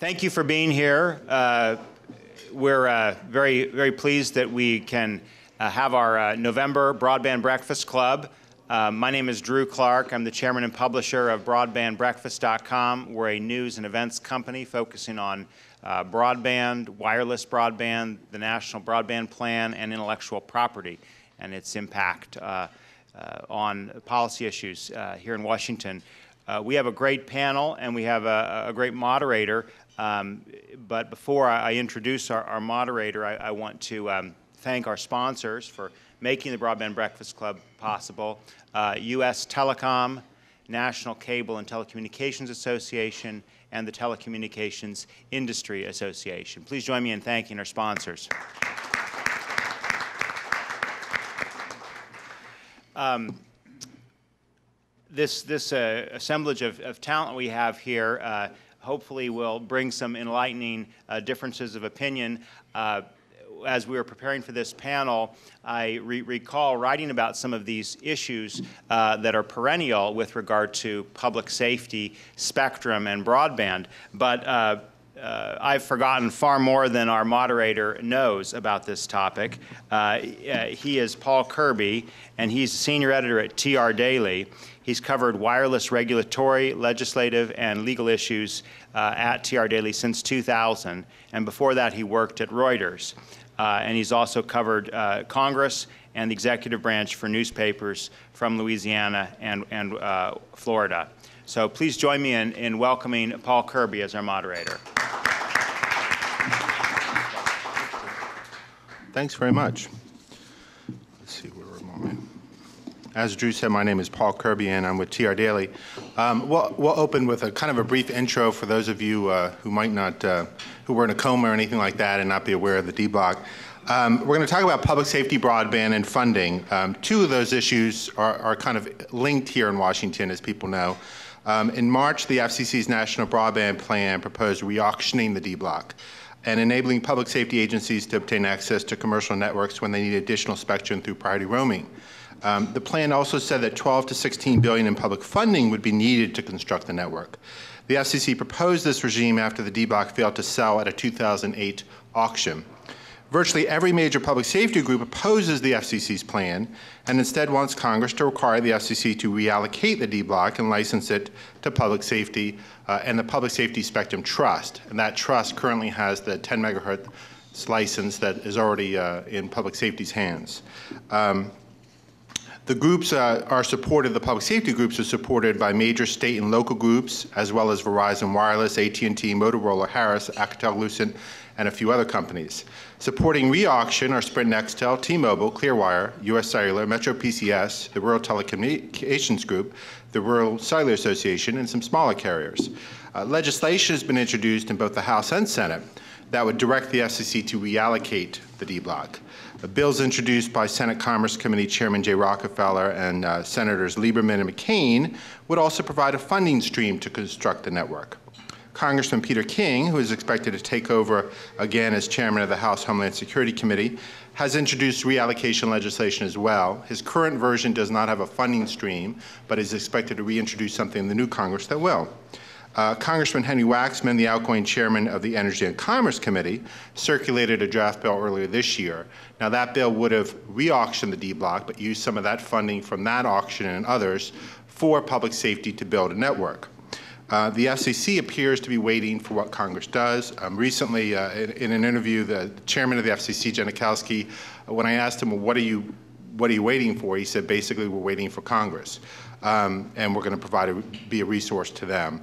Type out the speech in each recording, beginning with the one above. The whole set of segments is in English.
Thank you for being here. We're very, very pleased that we can have our November Broadband Breakfast Club. My name is Drew Clark. I'm the chairman and publisher of BroadbandBreakfast.com. We're a news and events company focusing on broadband, wireless broadband, the National Broadband Plan, and intellectual property and its impact on policy issues here in Washington. We have a great panel and we have a great moderator. But before I introduce our moderator, I want to thank our sponsors for making the Broadband Breakfast Club possible. U.S. Telecom, National Cable and Telecommunications Association, and the Telecommunications Industry Association. Please join me in thanking our sponsors. This assemblage of talent we have here hopefully will bring some enlightening differences of opinion. As we were preparing for this panel, I recall writing about some of these issues that are perennial with regard to public safety, spectrum, and broadband. But I've forgotten far more than our moderator knows about this topic. He is Paul Kirby, and he's senior editor at TR Daily. He's covered wireless regulatory, legislative, and legal issues at TR Daily since 2000. And before that, he worked at Reuters. And he's also covered Congress and the executive branch for newspapers from Louisiana and Florida. So please join me in welcoming Paul Kirby as our moderator. Thanks very much. Let's see, where am I? As Drew said, my name is Paul Kirby, and I'm with TR Daily. We'll open with a kind of a brief intro for those of you who might not, who were in a coma or anything like that and not be aware of the D-Block. We're going to talk about public safety, broadband, and funding. Two of those issues are kind of linked here in Washington, as people know. In March, the FCC's National Broadband Plan proposed re-auctioning the D-Block and enabling public safety agencies to obtain access to commercial networks when they need additional spectrum through priority roaming. The plan also said that $12 to $16 billion in public funding would be needed to construct the network. The FCC proposed this regime after the D-Block failed to sell at a 2008 auction. Virtually every major public safety group opposes the FCC's plan and instead wants Congress to require the FCC to reallocate the D-Block and license it to public safety and the Public Safety Spectrum Trust. And that trust currently has the 10 megahertz license that is already in public safety's hands. The groups are supported, the public safety groups are supported by major state and local groups, as well as Verizon Wireless, AT&T, Motorola, Harris, Alcatel-Lucent, and a few other companies. Supporting re-auction are Sprint Nextel, T-Mobile, Clearwire, US Cellular, Metro PCS, the Rural Telecommunications Group, the Rural Cellular Association, and some smaller carriers. Legislation has been introduced in both the House and Senate that would direct the FCC to reallocate the D-Block. The bills introduced by Senate Commerce Committee Chairman Jay Rockefeller and Senators Lieberman and McCain would also provide a funding stream to construct the network. Congressman Peter King, who is expected to take over again as chairman of the House Homeland Security Committee, has introduced reallocation legislation as well. His current version does not have a funding stream, but is expected to reintroduce something in the new Congress that will. Congressman Henry Waxman, the outgoing chairman of the Energy and Commerce Committee, circulated a draft bill earlier this year. Now that bill would have re-auctioned the D-Block, but used some of that funding from that auction and others for public safety to build a network. The FCC appears to be waiting for what Congress does. Recently, in an interview, the chairman of the FCC, Janikowski, when I asked him, well, what are you waiting for? He said, basically, we're waiting for Congress, and we're going to be a resource to them.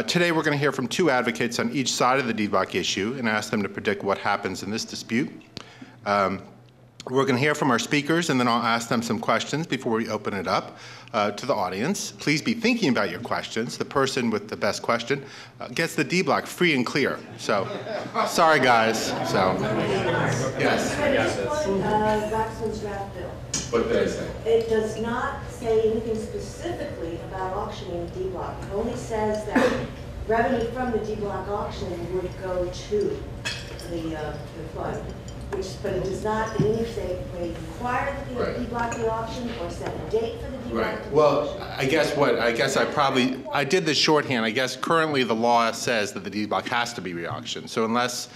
Today, we're going to hear from two advocates on each side of the D-Block issue and ask them to predict what happens in this dispute. We're going to hear from our speakers, and then I'll ask them some questions before we open it up to the audience. Please be thinking about your questions. The person with the best question gets the D-Block free and clear. So, sorry, guys. So, yes. Waxman's draft bill. What did I say? It does not say anything specifically about auctioning the D-Block. It only says that revenue from the D-Block auction would go to the fund. but it does not in any way require that the Right. D-block the auction or set a date for the D-block Right. to be Well, auctioned. I did the shorthand. I guess currently the law says that the deed block has to be re-auctioned. So unless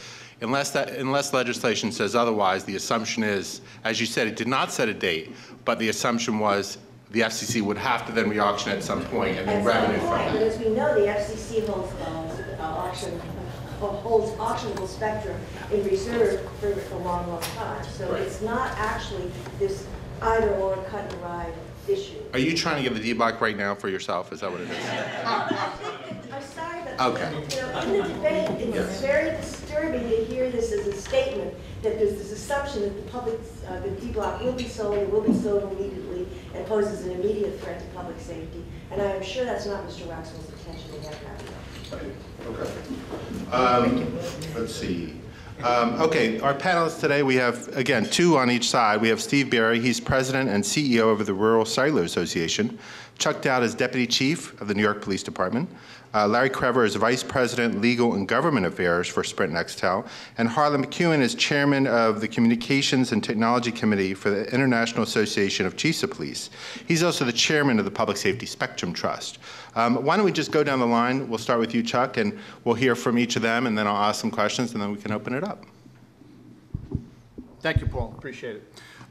legislation says otherwise, the assumption is, as you said, it did not set a date, but the assumption was the FCC would have to then re-auction at some point and then At revenue some from point, but that. as we know, the FCC holds auctionable spectrum in reserve for a long, long time. So Right. it's not actually this either or cut and ride issue. Are you trying to get the deed block right now for yourself? Is that what it is? I'm sorry, but Okay. you know, in the debate, it's Yes. very disturbing to hear this as a statement that there's this assumption that the public, the D-block will be sold immediately and poses an immediate threat to public safety. And I am sure that's not Mr. Waxman's intention to get that. Okay. Let's see. Okay, our panelists today, we have, again, two on each side. We have Steve Berry. He's president and CEO of the Rural Cellular Association. Chuck Dowd is deputy chief of the New York Police Department. Larry Crever is vice president, legal and government affairs for Sprint Nextel. And Harlan McEwen is chairman of the Communications and Technology Committee for the International Association of Chiefs of Police. He's also the chairman of the Public Safety Spectrum Trust. Why don't we just go down the line? We'll start with you, Chuck, and we'll hear from each of them, and then I'll ask some questions, and then we can open it up. Thank you, Paul. Appreciate it.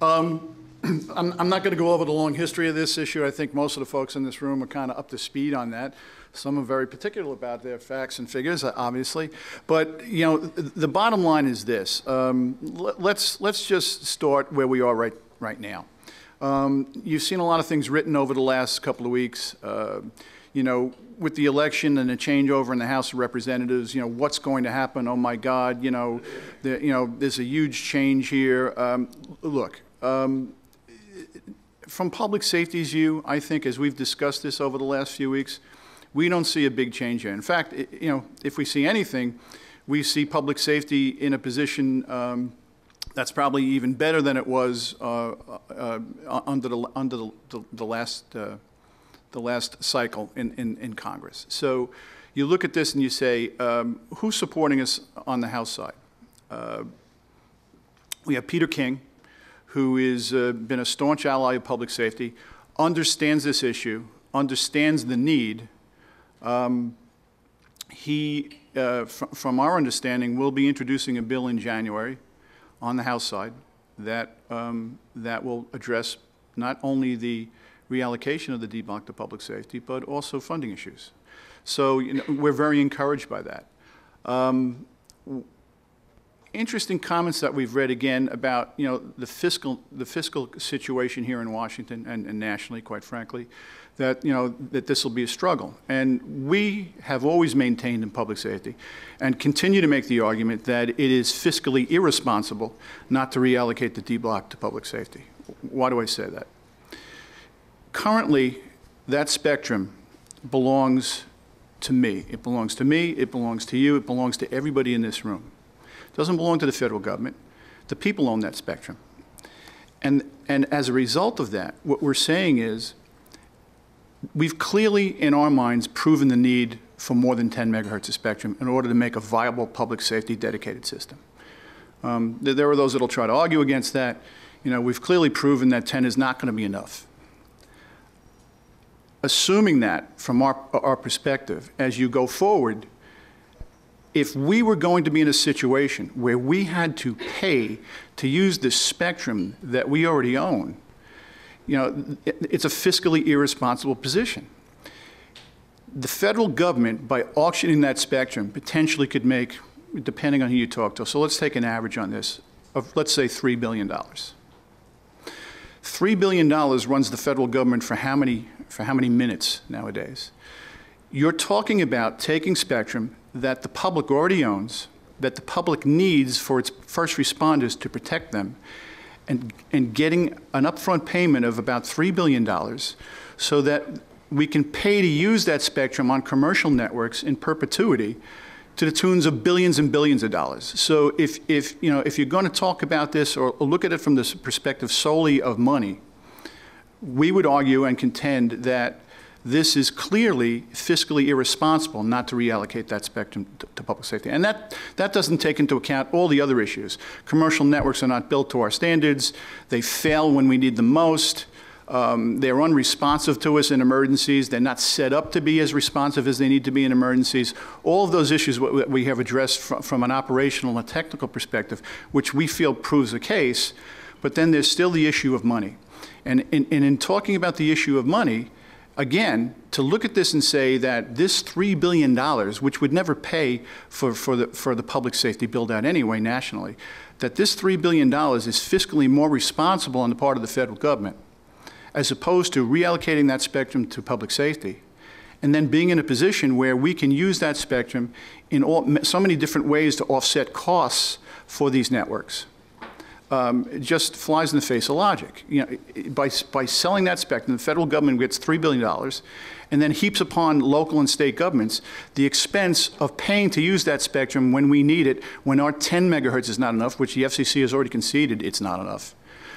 I'm not going to go over the long history of this issue. I think most of the folks in this room are kind of up to speed on that. Some are very particular about their facts and figures, obviously. But, you know, the bottom line is this. Let's just start where we are right now. You've seen a lot of things written over the last couple of weeks. You know, with the election and the changeover in the House of Representatives, you know, what's going to happen? Oh my God, you know, there's a huge change here. Look, from public safety's view, I think as we've discussed this over the last few weeks, we don't see a big change here. In fact, you know, if we see anything, we see public safety in a position that's probably even better than it was under the last cycle in Congress. So you look at this and you say, who's supporting us on the House side? We have Peter King, who has been a staunch ally of public safety, understands this issue, understands the need. He, from our understanding, will be introducing a bill in January on the House side that will address not only the reallocation of the D-block to public safety, but also funding issues. So you know, we're very encouraged by that. Interesting comments that we've read again about the fiscal situation here in Washington and nationally, quite frankly, that that this will be a struggle. And we have always maintained in public safety and continue to make the argument that it is fiscally irresponsible not to reallocate the D-block to public safety. Why do I say that? Currently, that spectrum belongs to me. It belongs to me, it belongs to you, it belongs to everybody in this room. It doesn't belong to the federal government. The people own that spectrum. And as a result of that, what we're saying is we've clearly, in our minds, proven the need for more than 10 megahertz of spectrum in order to make a viable public safety dedicated system. There are those that will try to argue against that. We've clearly proven that 10 is not going to be enough. Assuming that, from our perspective, as you go forward, if we were going to be in a situation where we had to pay to use the spectrum that we already own, it's a fiscally irresponsible position. The federal government, by auctioning that spectrum, potentially could make, depending on who you talk to, so let's take an average on this, of let's say $3 billion. $3 billion runs the federal government for how many minutes nowadays? You're talking about taking spectrum that the public already owns, that the public needs for its first responders to protect them, and getting an upfront payment of about $3 billion so that we can pay to use that spectrum on commercial networks in perpetuity to the tunes of billions and billions of dollars. So if you're going to talk about this or look at it from the perspective solely of money, we would argue and contend that this is clearly fiscally irresponsible not to reallocate that spectrum to public safety. And that doesn't take into account all the other issues. Commercial networks are not built to our standards. They fail when we need them most. They're unresponsive to us in emergencies. They're not set up to be as responsive as they need to be in emergencies. All of those issues we have addressed from an operational and technical perspective, which we feel proves the case. But then there's still the issue of money. And in talking about the issue of money, again, to look at this and say that this $3 billion, which would never pay for the public safety build-out anyway nationally, that this $3 billion is fiscally more responsible on the part of the federal government, as opposed to reallocating that spectrum to public safety, and then being in a position where we can use that spectrum in so many different ways to offset costs for these networks. It just flies in the face of logic. You know, by selling that spectrum, the federal government gets $3 billion and then heaps upon local and state governments the expense of paying to use that spectrum when we need it, when our 10 megahertz is not enough, which the FCC has already conceded it's not enough.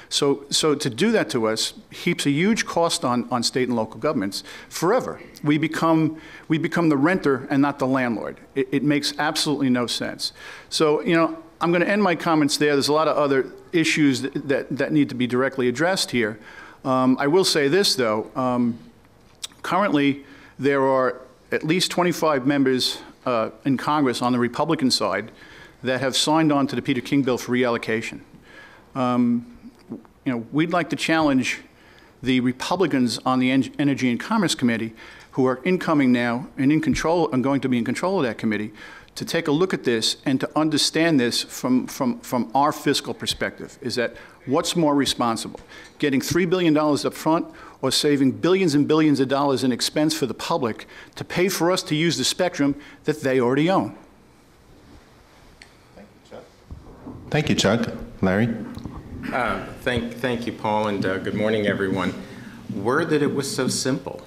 So to do that to us heaps a huge cost on state and local governments forever. We become the renter and not the landlord. It makes absolutely no sense. So, you know, I'm going to end my comments there. There's a lot of other issues that need to be directly addressed here. I will say this, though. Currently, there are at least 25 members in Congress on the Republican side that have signed on to the Peter King bill for reallocation. You know, we'd like to challenge the Republicans on the Energy and Commerce Committee, who are incoming now and in control and going to be in control of that committee, to take a look at this and to understand this from our fiscal perspective. Is that what's more responsible? Getting $3 billion up front or saving billions and billions of dollars in expense for the public to pay for us to use the spectrum that they already own? Thank you, Chuck. Larry? Thank you, Paul, and good morning, everyone. Were that it was so simple.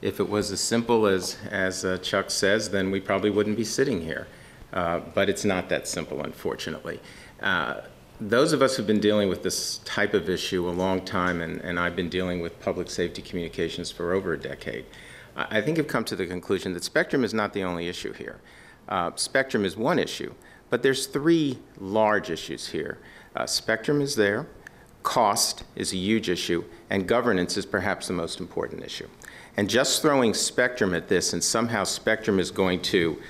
If it was as simple as Chuck says, then we probably wouldn't be sitting here. But it's not that simple, unfortunately. Those of us who've been dealing with this type of issue a long time, and I've been dealing with public safety communications for over a decade, I think have come to the conclusion that spectrum is not the only issue here. Spectrum is one issue, but there's three large issues here. Spectrum is there, cost is a huge issue, and governance is perhaps the most important issue. And just throwing spectrum at this, and somehow spectrum is going to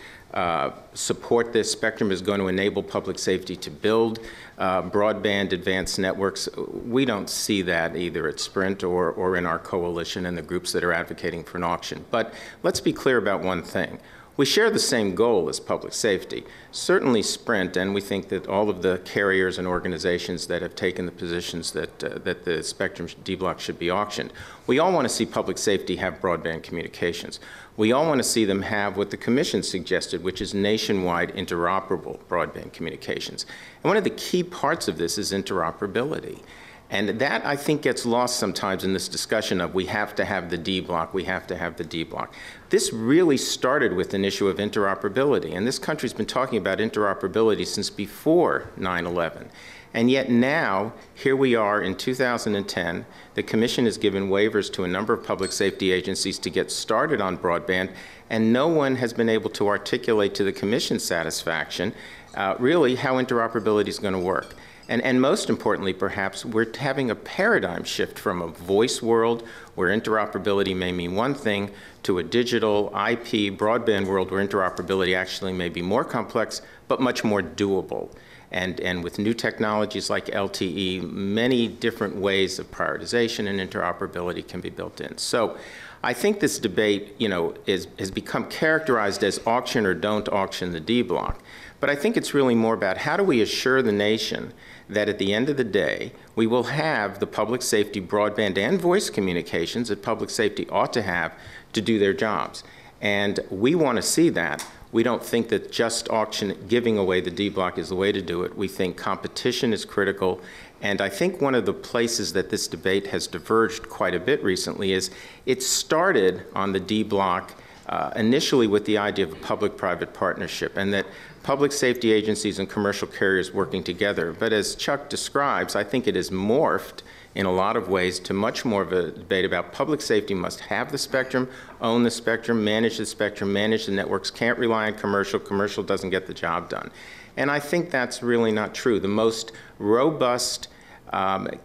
support this, spectrum is going to enable public safety to build broadband advanced networks, we don't see that either at Sprint or in our coalition and the groups that are advocating for an auction. But let's be clear about one thing. We share the same goal as public safety. Certainly Sprint, and we think that all of the carriers and organizations that have taken the positions that the spectrum D-block should be auctioned, we all want to see public safety have broadband communications. We all want to see them have what the Commission suggested, which is nationwide interoperable broadband communications. And one of the key parts of this is interoperability. And that, I think, gets lost sometimes in this discussion of we have to have the D-block, we have to have the D-block. This really started with an issue of interoperability, and this country's been talking about interoperability since before 9/11. And yet now, here we are in 2010, the Commission has given waivers to a number of public safety agencies to get started on broadband, and no one has been able to articulate to the Commission's satisfaction really how interoperability is going to work. And most importantly, perhaps, we're having a paradigm shift from a voice world where interoperability may mean one thing to a digital IP broadband world where interoperability actually may be more complex but much more doable. And with new technologies like LTE, many different ways of prioritization and interoperability can be built in. So I think this debate, you know, has become characterized as auction or don't auction the D-block. But I think it's really more about how do we assure the nation that at the end of the day, we will have the public safety broadband and voice communications that public safety ought to have to do their jobs. And we want to see that. We don't think that just giving away the D-block is the way to do it. We think competition is critical. And I think one of the places that this debate has diverged quite a bit recently is it started on the D-block initially with the idea of a public-private partnership, and that public safety agencies and commercial carriers working together. But as Chuck describes, I think it has morphed in a lot of ways to much more of a debate about public safety must have the spectrum, own the spectrum, manage the networks, can't rely on commercial, commercial doesn't get the job done. And I think that's really not true. The most robust,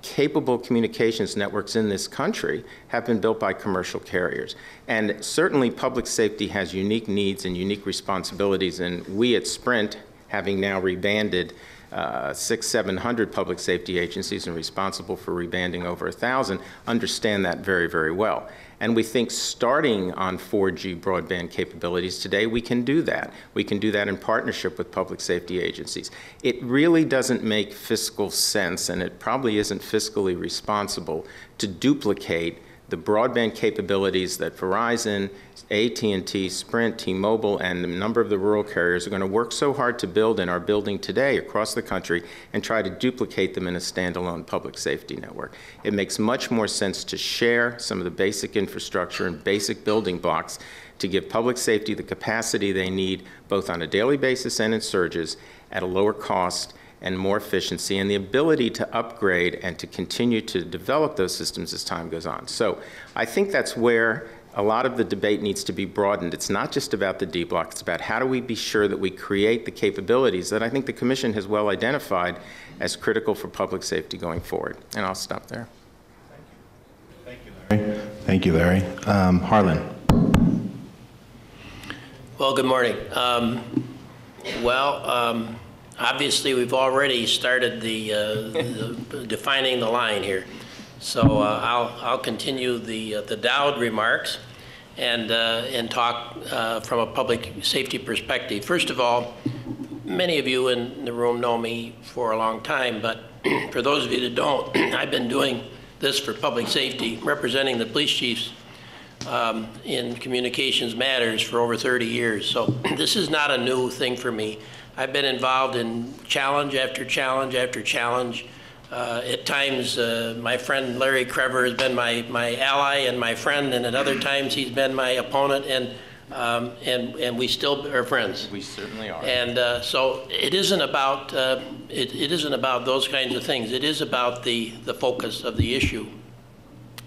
capable communications networks in this country have been built by commercial carriers. And certainly public safety has unique needs and unique responsibilities, and we at Sprint, having now rebanded 600-700 public safety agencies and responsible for rebanding over 1,000, understand that very, very well. And we think starting on 4G broadband capabilities today, we can do that. We can do that in partnership with public safety agencies. It really doesn't make fiscal sense, and it probably isn't fiscally responsible to duplicate the broadband capabilities that Verizon, AT&T, Sprint, T-Mobile, and a number of the rural carriers are going to work so hard to build and are building today across the country, and try to duplicate them in a standalone public safety network. It makes much more sense to share some of the basic infrastructure and basic building blocks to give public safety the capacity they need, both on a daily basis and in surges, at a lower cost and more efficiency, and the ability to upgrade and to continue to develop those systems as time goes on. So I think that's where a lot of the debate needs to be broadened. It's not just about the D block, it's about how do we be sure that we create the capabilities that I think the Commission has well identified as critical for public safety going forward. And I'll stop there. Thank you, Larry. Thank you, Larry. Harlan. Well, good morning. Obviously, we've already started the defining the line here. So I'll continue the Dowd remarks and talk from a public safety perspective. First of all, many of you in the room know me for a long time, but for those of you that don't, I've been doing this for public safety, representing the police chiefs in communications matters for over 30 years. So this is not a new thing for me. I've been involved in challenge after challenge after challenge. At times, my friend Larry Krever has been my ally and my friend, and at other times he's been my opponent, and we still are friends. We certainly are. And so it isn't about it isn't about those kinds of things. It is about the focus of the issue.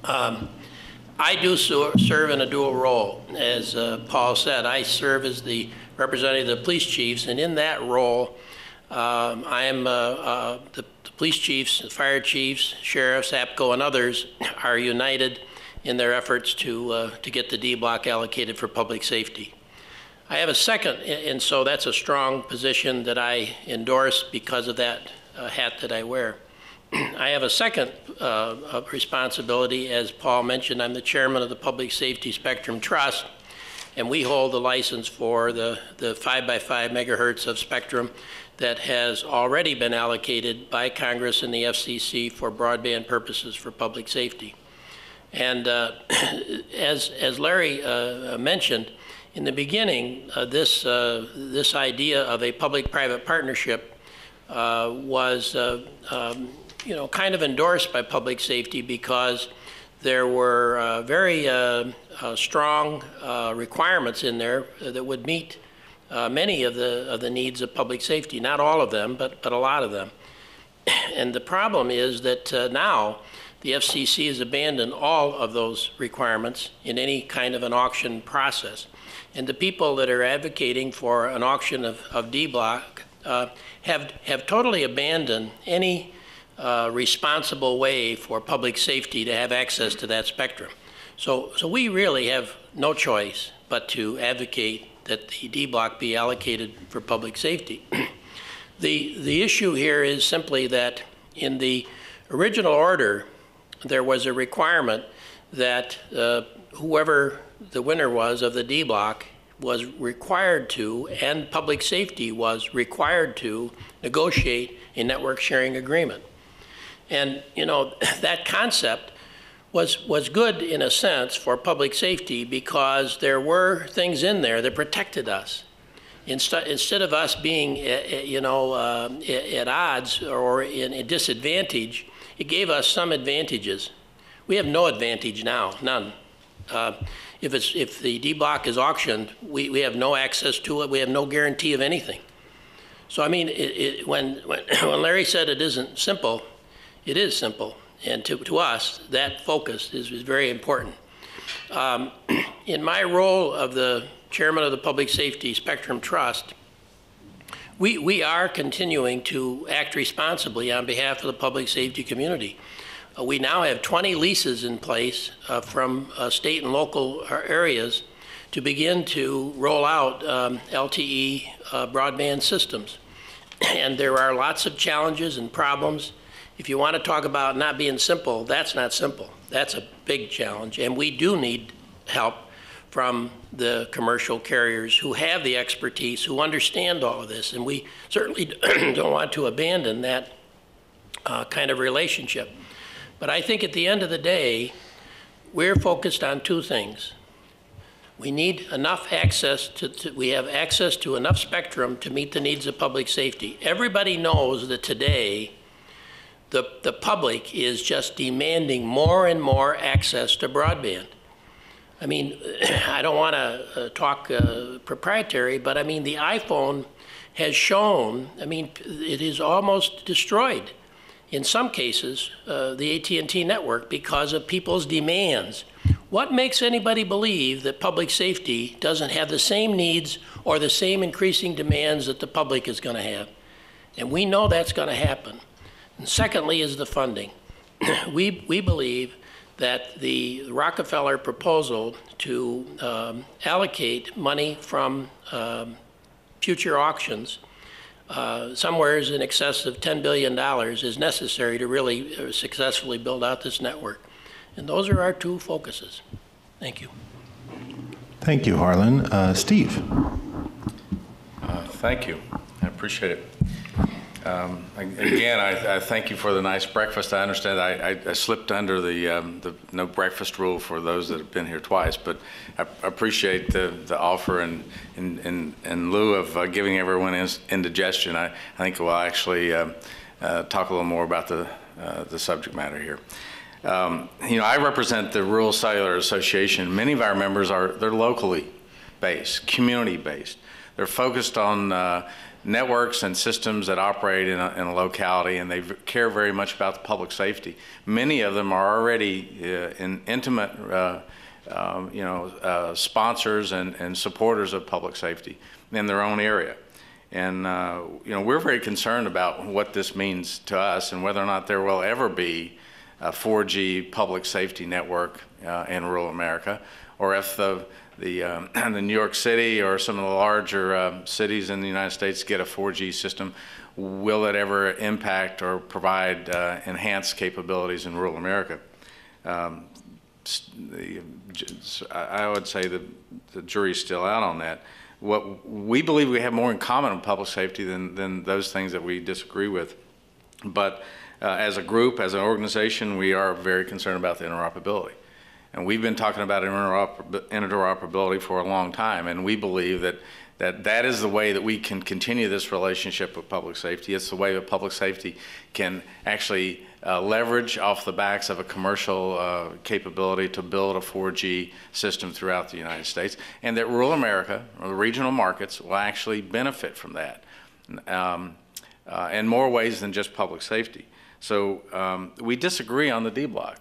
I do serve in a dual role, as Paul said. I serve as the representative of the police chiefs, and in that role, I am the police chiefs, the fire chiefs, sheriffs, APCO, and others are united in their efforts to get the D block allocated for public safety. I have a second, and so that's a strong position that I endorse because of that hat that I wear. I have a second responsibility. As Paul mentioned, I'm the chairman of the Public Safety Spectrum Trust, and we hold the license for the 5x5 megahertz of spectrum that has already been allocated by Congress and the FCC for broadband purposes for public safety. And as Larry mentioned, in the beginning, this idea of a public-private partnership was kind of endorsed by public safety because there were very strong requirements in there that would meet many of the needs of public safety. Not all of them, but a lot of them. And the problem is that now the FCC has abandoned all of those requirements in any kind of an auction process. And the people that are advocating for an auction of D block have totally abandoned any responsible way for public safety to have access to that spectrum. So we really have no choice but to advocate that the D block be allocated for public safety. The issue here is simply that in the original order, there was a requirement that whoever the winner was of the D block was required to, and public safety was required to, negotiate a network sharing agreement. And that concept was good in a sense for public safety because there were things in there that protected us. Instead of us being at odds or in a disadvantage, it gave us some advantages. We have no advantage now, none. If the D block is auctioned, we have no access to it. We have no guarantee of anything. So I mean, when Larry said it isn't simple, it is simple. And to us, that focus is very important. In my role of the chairman of the Public Safety Spectrum Trust, we are continuing to act responsibly on behalf of the public safety community. We now have 20 leases in place from state and local areas to begin to roll out LTE broadband systems. And there are lots of challenges and problems. If you want to talk about not being simple, that's not simple. That's a big challenge. And we do need help from the commercial carriers who have the expertise, who understand all of this. And we certainly don't want to abandon that kind of relationship. But I think at the end of the day, we're focused on two things. We need enough access we have access to enough spectrum to meet the needs of public safety. Everybody knows that today, the public is just demanding more and more access to broadband. I mean, I don't want to talk proprietary, but I mean, the iPhone has shown, I mean, it is almost destroyed in some cases, the AT&T network because of people's demands. What makes anybody believe that public safety doesn't have the same needs or the same increasing demands that the public is going to have? And we know that's going to happen. And secondly is the funding. We believe that the Rockefeller proposal to allocate money from future auctions somewhere in excess of $10 billion is necessary to really successfully build out this network. And those are our two focuses. Thank you. Thank you, Harlan. Steve. Thank you. I appreciate it. Again, I thank you for the nice breakfast. I understand I slipped under the no breakfast rule for those that have been here twice, but I appreciate the offer, and in lieu of giving everyone indigestion, I think we'll actually talk a little more about the subject matter here. You know, I represent the Rural Cellular Association. Many of our members they're locally based, community based. They're focused on networks and systems that operate in a locality, and they care very much about the public safety. Many of them are already in intimate, sponsors and supporters of public safety in their own area. And you know, we're very concerned about what this means to us and whether or not there will ever be a 4G public safety network in rural America, or if the New York City or some of the larger cities in the United States get a 4G system, will it ever impact or provide enhanced capabilities in rural America? I would say the jury's still out on that. What we believe we have more in common in public safety than those things that we disagree with. But as a group, as an organization, we are very concerned about the interoperability. And we've been talking about interoperability for a long time, and we believe that is the way that we can continue this relationship with public safety. It's the way that public safety can actually leverage off the backs of a commercial capability to build a 4G system throughout the United States, and that rural America, or the regional markets, will actually benefit from that in more ways than just public safety. So we disagree on the D block.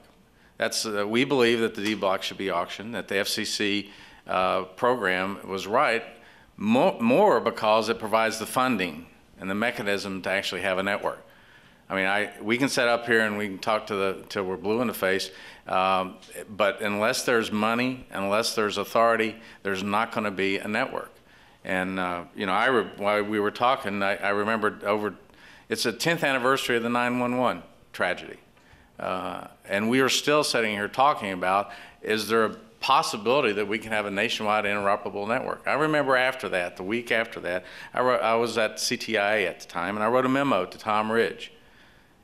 We believe that the D block should be auctioned, that the FCC program was right, more because it provides the funding and the mechanism to actually have a network. I mean, we can sit up here and we can talk till we're blue in the face, but unless there's money, unless there's authority, there's not going to be a network. And you know, while we were talking, I remembered it's the 10th anniversary of the 9/11 tragedy. And we are still sitting here talking about, is there a possibility that we can have a nationwide interoperable network? I remember after that, the week after that, I was at CTIA at the time, and I wrote a memo to Tom Ridge.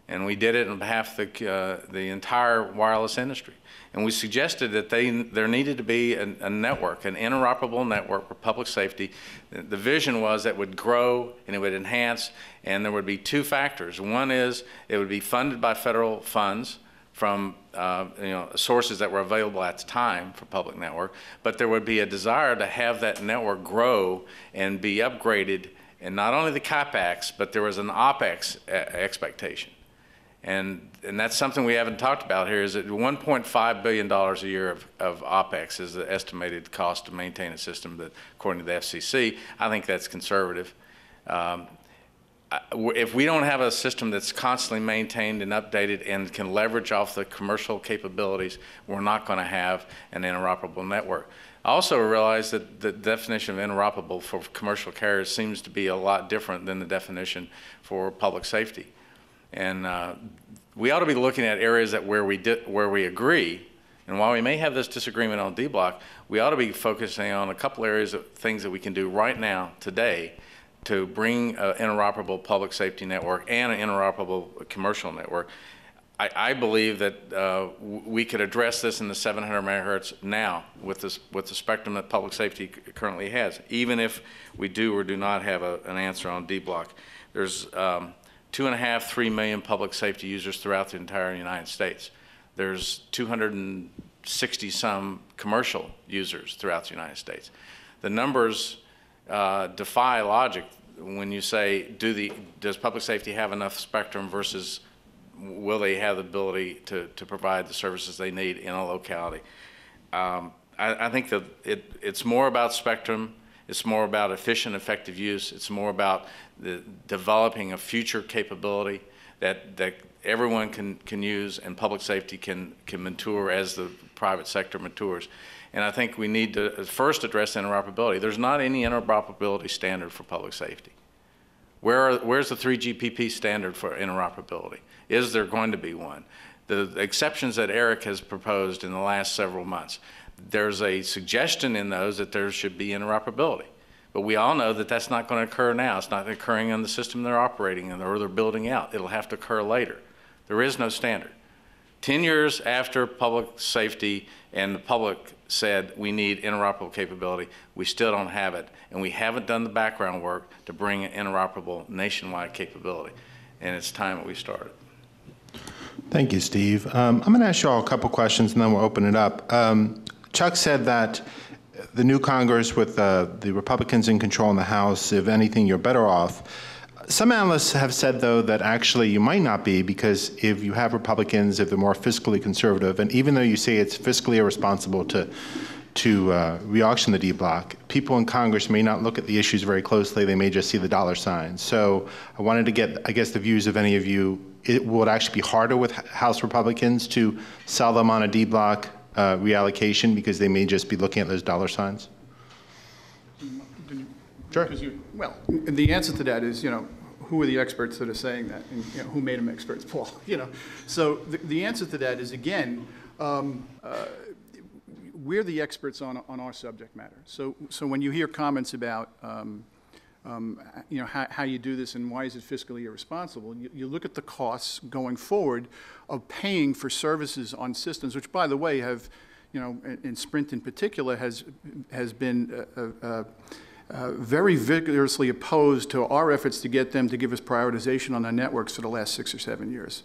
And we did it on behalf of the entire wireless industry. And we suggested that there needed to be a network, an interoperable network for public safety. The vision was that would grow and it would enhance, and there would be two factors. One is it would be funded by federal funds from sources that were available at the time for public network, but there would be a desire to have that network grow and be upgraded, and not only the CapEx, but there was an OpEx expectation. And that's something we haven't talked about here, is that $1.5 billion a year of OpEx is the estimated cost to maintain a system that, according to the FCC, I think that's conservative. If we don't have a system that's constantly maintained and updated and can leverage off the commercial capabilities, we're not going to have an interoperable network. I also realize that the definition of interoperable for commercial carriers seems to be a lot different than the definition for public safety. And we ought to be looking at areas where we agree. And while we may have this disagreement on D-Block, we ought to be focusing on a couple areas of things that we can do right now, today, to bring an interoperable public safety network and an interoperable commercial network. I believe that we could address this in the 700 megahertz now with the spectrum that public safety currently has, even if we do or do not have an answer on D-Block. There's 2.5, 3 million public safety users throughout the entire United States. There's 260-some commercial users throughout the United States. The numbers defy logic when you say, does public safety have enough spectrum versus will they have the ability to provide the services they need in a locality? I think that it's more about spectrum. It's more about efficient, effective use. It's more about developing a future capability that everyone can use, and public safety can mature as the private sector matures. And I think we need to first address interoperability. There's not any interoperability standard for public safety. Where's the 3GPP standard for interoperability? Is there going to be one? The exceptions that Eric has proposed in the last several months, there's a suggestion in those that there should be interoperability. But we all know that that's not going to occur now. It's not occurring in the system they're operating in or they're building out. It'll have to occur later. There is no standard. 10 years after public safety and the public said we need interoperable capability, we still don't have it. And we haven't done the background work to bring an interoperable nationwide capability. And it's time that we started. Thank you, Steve. I'm going to ask you all a couple questions and then we'll open it up. Chuck said that the new Congress with the Republicans in control in the House, if anything, you're better off. Some analysts have said, though, that actually you might not be, because if you have Republicans, if they're more fiscally conservative, and even though you say it's fiscally irresponsible to re-auction the D-Block, people in Congress may not look at the issues very closely. They may just see the dollar signs. So I wanted to get, I guess, the views of any of you. Will it actually be harder with House Republicans to sell them on a D-Block reallocation because they may just be looking at those dollar signs? Sure. Well, the answer to that is, who are the experts that are saying that, and who made them experts, Paul? So the answer to that is, again, we're the experts on our subject matter. So when you hear comments about how you do this and why is it fiscally irresponsible, you look at the costs going forward of paying for services on systems, which, by the way, have, in Sprint in particular, has been very vigorously opposed to our efforts to get them to give us prioritization on their networks for the last 6 or 7 years.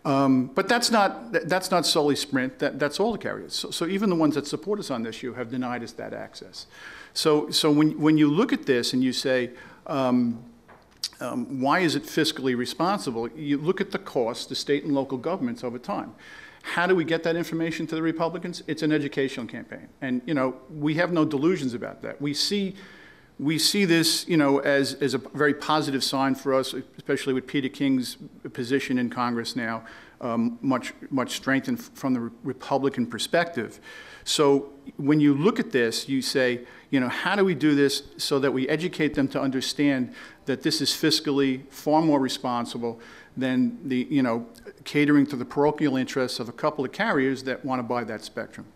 But that's not solely Sprint. That's all the carriers. So even the ones that support us on this issue have denied us that access. So when you look at this and you say, why is it fiscally responsible? You look at the costs to state and local governments over time. How do we get that information to the Republicans? It's an educational campaign. And, we have no delusions about that. We see this, as a very positive sign for us, especially with Peter King's position in Congress now, much strengthened from the Republican perspective. So when you look at this, you say, how do we do this so that we educate them to understand that this is fiscally far more responsible than the, catering to the parochial interests of a couple of carriers that want to buy that spectrum.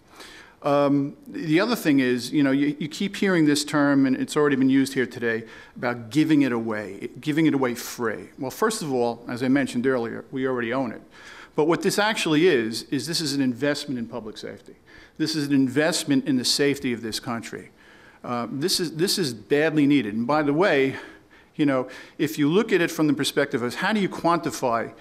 The other thing is, you keep hearing this term, and it's already been used here today, about giving it away free. Well, first of all, as I mentioned earlier, we already own it. But what this actually is this is an investment in public safety. This is an investment in the safety of this country. This is badly needed. And by the way, if you look at it from the perspective of how do you quantify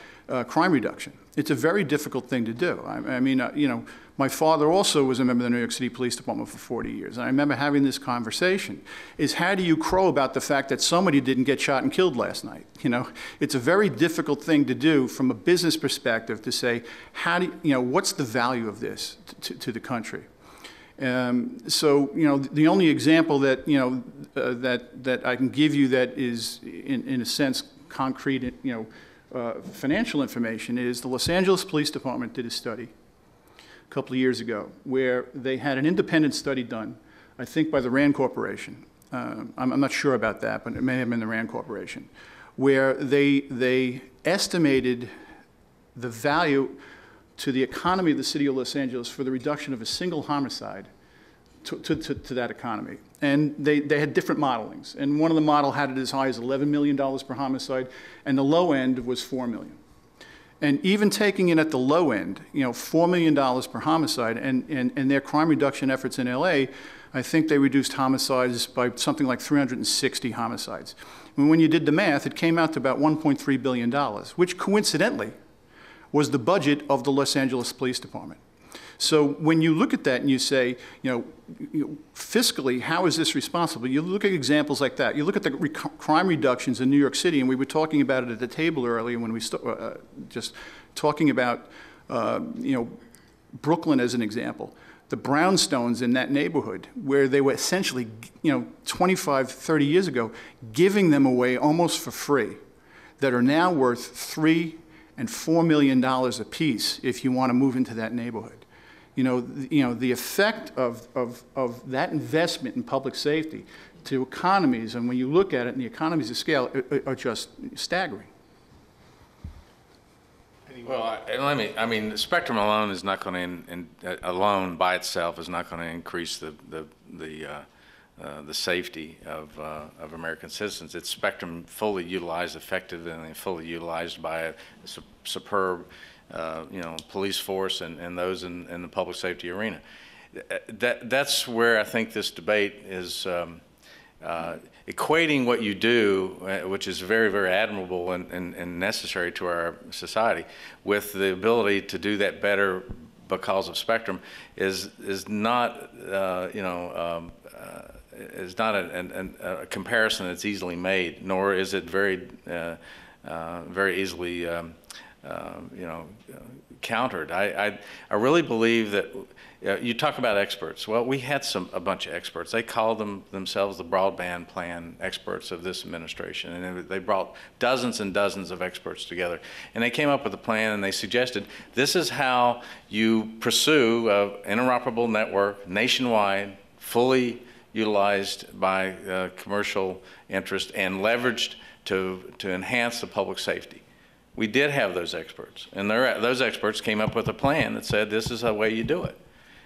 crime reduction. It's a very difficult thing to do. I mean, you know, my father also was a member of the New York City Police Department for 40 years. And I remember having this conversation, is how do you crow about the fact that somebody didn't get shot and killed last night? You know, it's a very difficult thing to do from a business perspective to say, how do you know, what's the value of this to the country? So, you know, the only example that, you know, that I can give you that is, in a sense, concrete, you know, financial information is the Los Angeles Police Department did a study a couple of years ago where they had an independent study done, I think by the Rand Corporation. I'm not sure about that, but it may have been the Rand Corporation, where they estimated the value to the economy of the city of Los Angeles for the reduction of a single homicide to that economy. And they had different modelings. And one of the model had it as high as $11 million per homicide, and the low end was $4 million. And even taking it at the low end, you know, $4 million per homicide, and their crime reduction efforts in LA, I think they reduced homicides by something like 360 homicides. And when you did the math, it came out to about $1.3 billion, which coincidentally was the budget of the Los Angeles Police Department. So when you look at that and you say, you know, fiscally, how is this responsible? You look at examples like that. You look at the crime reductions in New York City, and we were talking about it at the table earlier when we just talking about, you know, Brooklyn as an example. The brownstones in that neighborhood, where they were essentially, you know, 25, 30 years ago, giving them away almost for free, that are now worth $3 and $4 million apiece if you want to move into that neighborhood. You know, the effect of that investment in public safety to economies, and when you look at it in the economies of scale, are just staggering. Well, I mean, spectrum alone is not going to, alone by itself is not going to increase the safety of American citizens. It's spectrum fully utilized effectively and fully utilized by a superb, you know, police force and those in the public safety arena. That's where I think this debate is equating what you do, which is very, very admirable and necessary to our society, with the ability to do that better because of spectrum is not, you know, is not a comparison that's easily made, nor is it very, very easily, you know, countered. I really believe that you talk about experts. Well, we had a bunch of experts. They called themselves the broadband plan experts of this administration, and they brought dozens and dozens of experts together, and they came up with a plan, and they suggested this is how you pursue an interoperable network nationwide, fully utilized by commercial interest and leveraged to enhance the public safety. We did have those experts, and those experts came up with a plan that said this is the way you do it.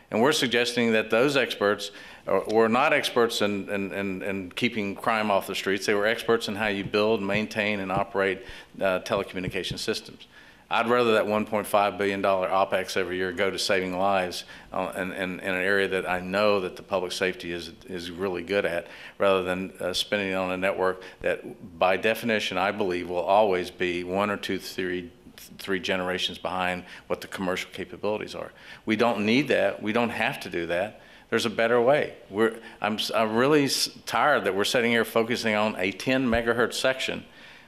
And we're suggesting that those experts were not experts in keeping crime off the streets. They were experts in how you build, maintain, and operate telecommunication systems. I'd rather that $1.5 billion OPEX every year go to saving lives in an area that I know that the public safety is really good at, rather than spending it on a network that, by definition, I believe will always be 1 or 2, 3 generations behind what the commercial capabilities are. We don't need that. We don't have to do that. There's a better way. I'm really tired that we're sitting here focusing on a 10 megahertz section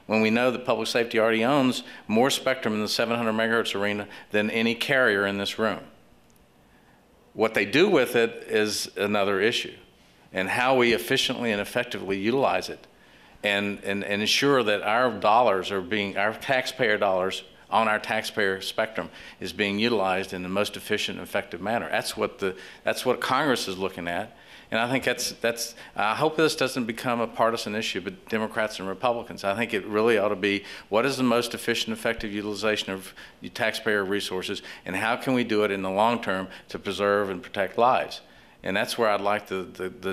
when we know that public safety already owns more spectrum in the 700 megahertz arena than any carrier in this room. What they do with it is another issue, and how we efficiently and effectively utilize it and ensure that our dollars are being, our taxpayer dollars on our taxpayer spectrum is being utilized in the most efficient and effective manner. That's what Congress is looking at. And I think I hope this doesn't become a partisan issue, but Democrats and Republicans. I think it really ought to be, what is the most efficient, effective utilization of taxpayer resources, and how can we do it in the long term to preserve and protect lives? And that's where I'd like the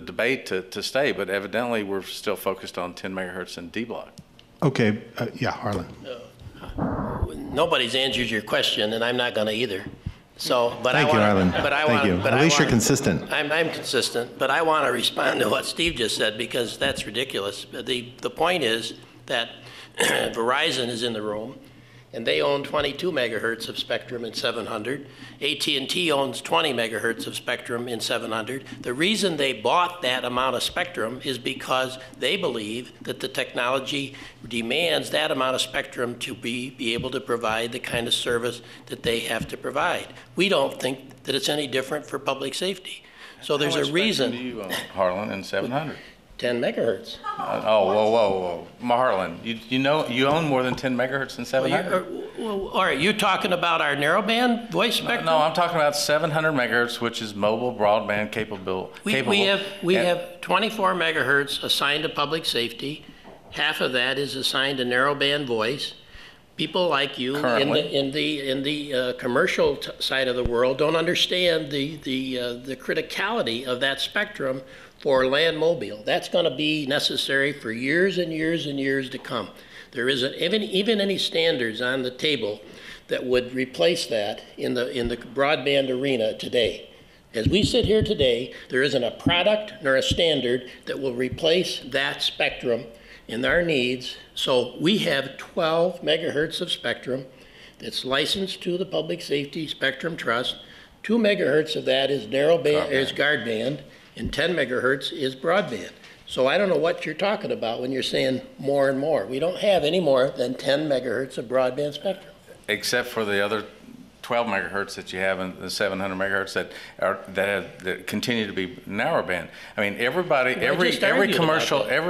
debate to stay, but evidently we're still focused on 10 megahertz and D block. Okay, yeah, Harlan. Nobody's answered your question, and I'm not going to either. So, but Thank you, Harlan. Thank you. At least you're consistent. I'm consistent, but I want to respond to what Steve just said, because that's ridiculous. The point is that Verizon is in the room, and they own 22 megahertz of spectrum in 700. AT&T owns 20 megahertz of spectrum in 700. The reason they bought that amount of spectrum is because they believe that the technology demands that amount of spectrum to be able to provide the kind of service that they have to provide. We don't think that it's any different for public safety. So there's a reason. How much spectrum do you own, Harlan, in 700? 10 megahertz. Whoa. Harlan, you know you own more than 10 megahertz in 700? Well, all right, you're talking about our narrowband voice spectrum? No, I'm talking about 700 megahertz, which is mobile broadband capable. We have 24 megahertz assigned to public safety. Half of that is assigned to narrowband voice. People like you in the commercial side of the world don't understand the criticality of that spectrum for land mobile. That's going to be necessary for years and years and years to come. There isn't even any standards on the table that would replace that in the broadband arena today. As we sit here today, there isn't a product nor a standard that will replace that spectrum in our needs. So we have 12 megahertz of spectrum that's licensed to the Public Safety Spectrum Trust. 2 megahertz of that is narrowband, is guardband, and 10 megahertz is broadband. So I don't know what you're talking about when you're saying more and more. We don't have any more than 10 megahertz of broadband spectrum. Except for the other 12 megahertz that you have in the 700 megahertz that continue to be narrowband. I mean, every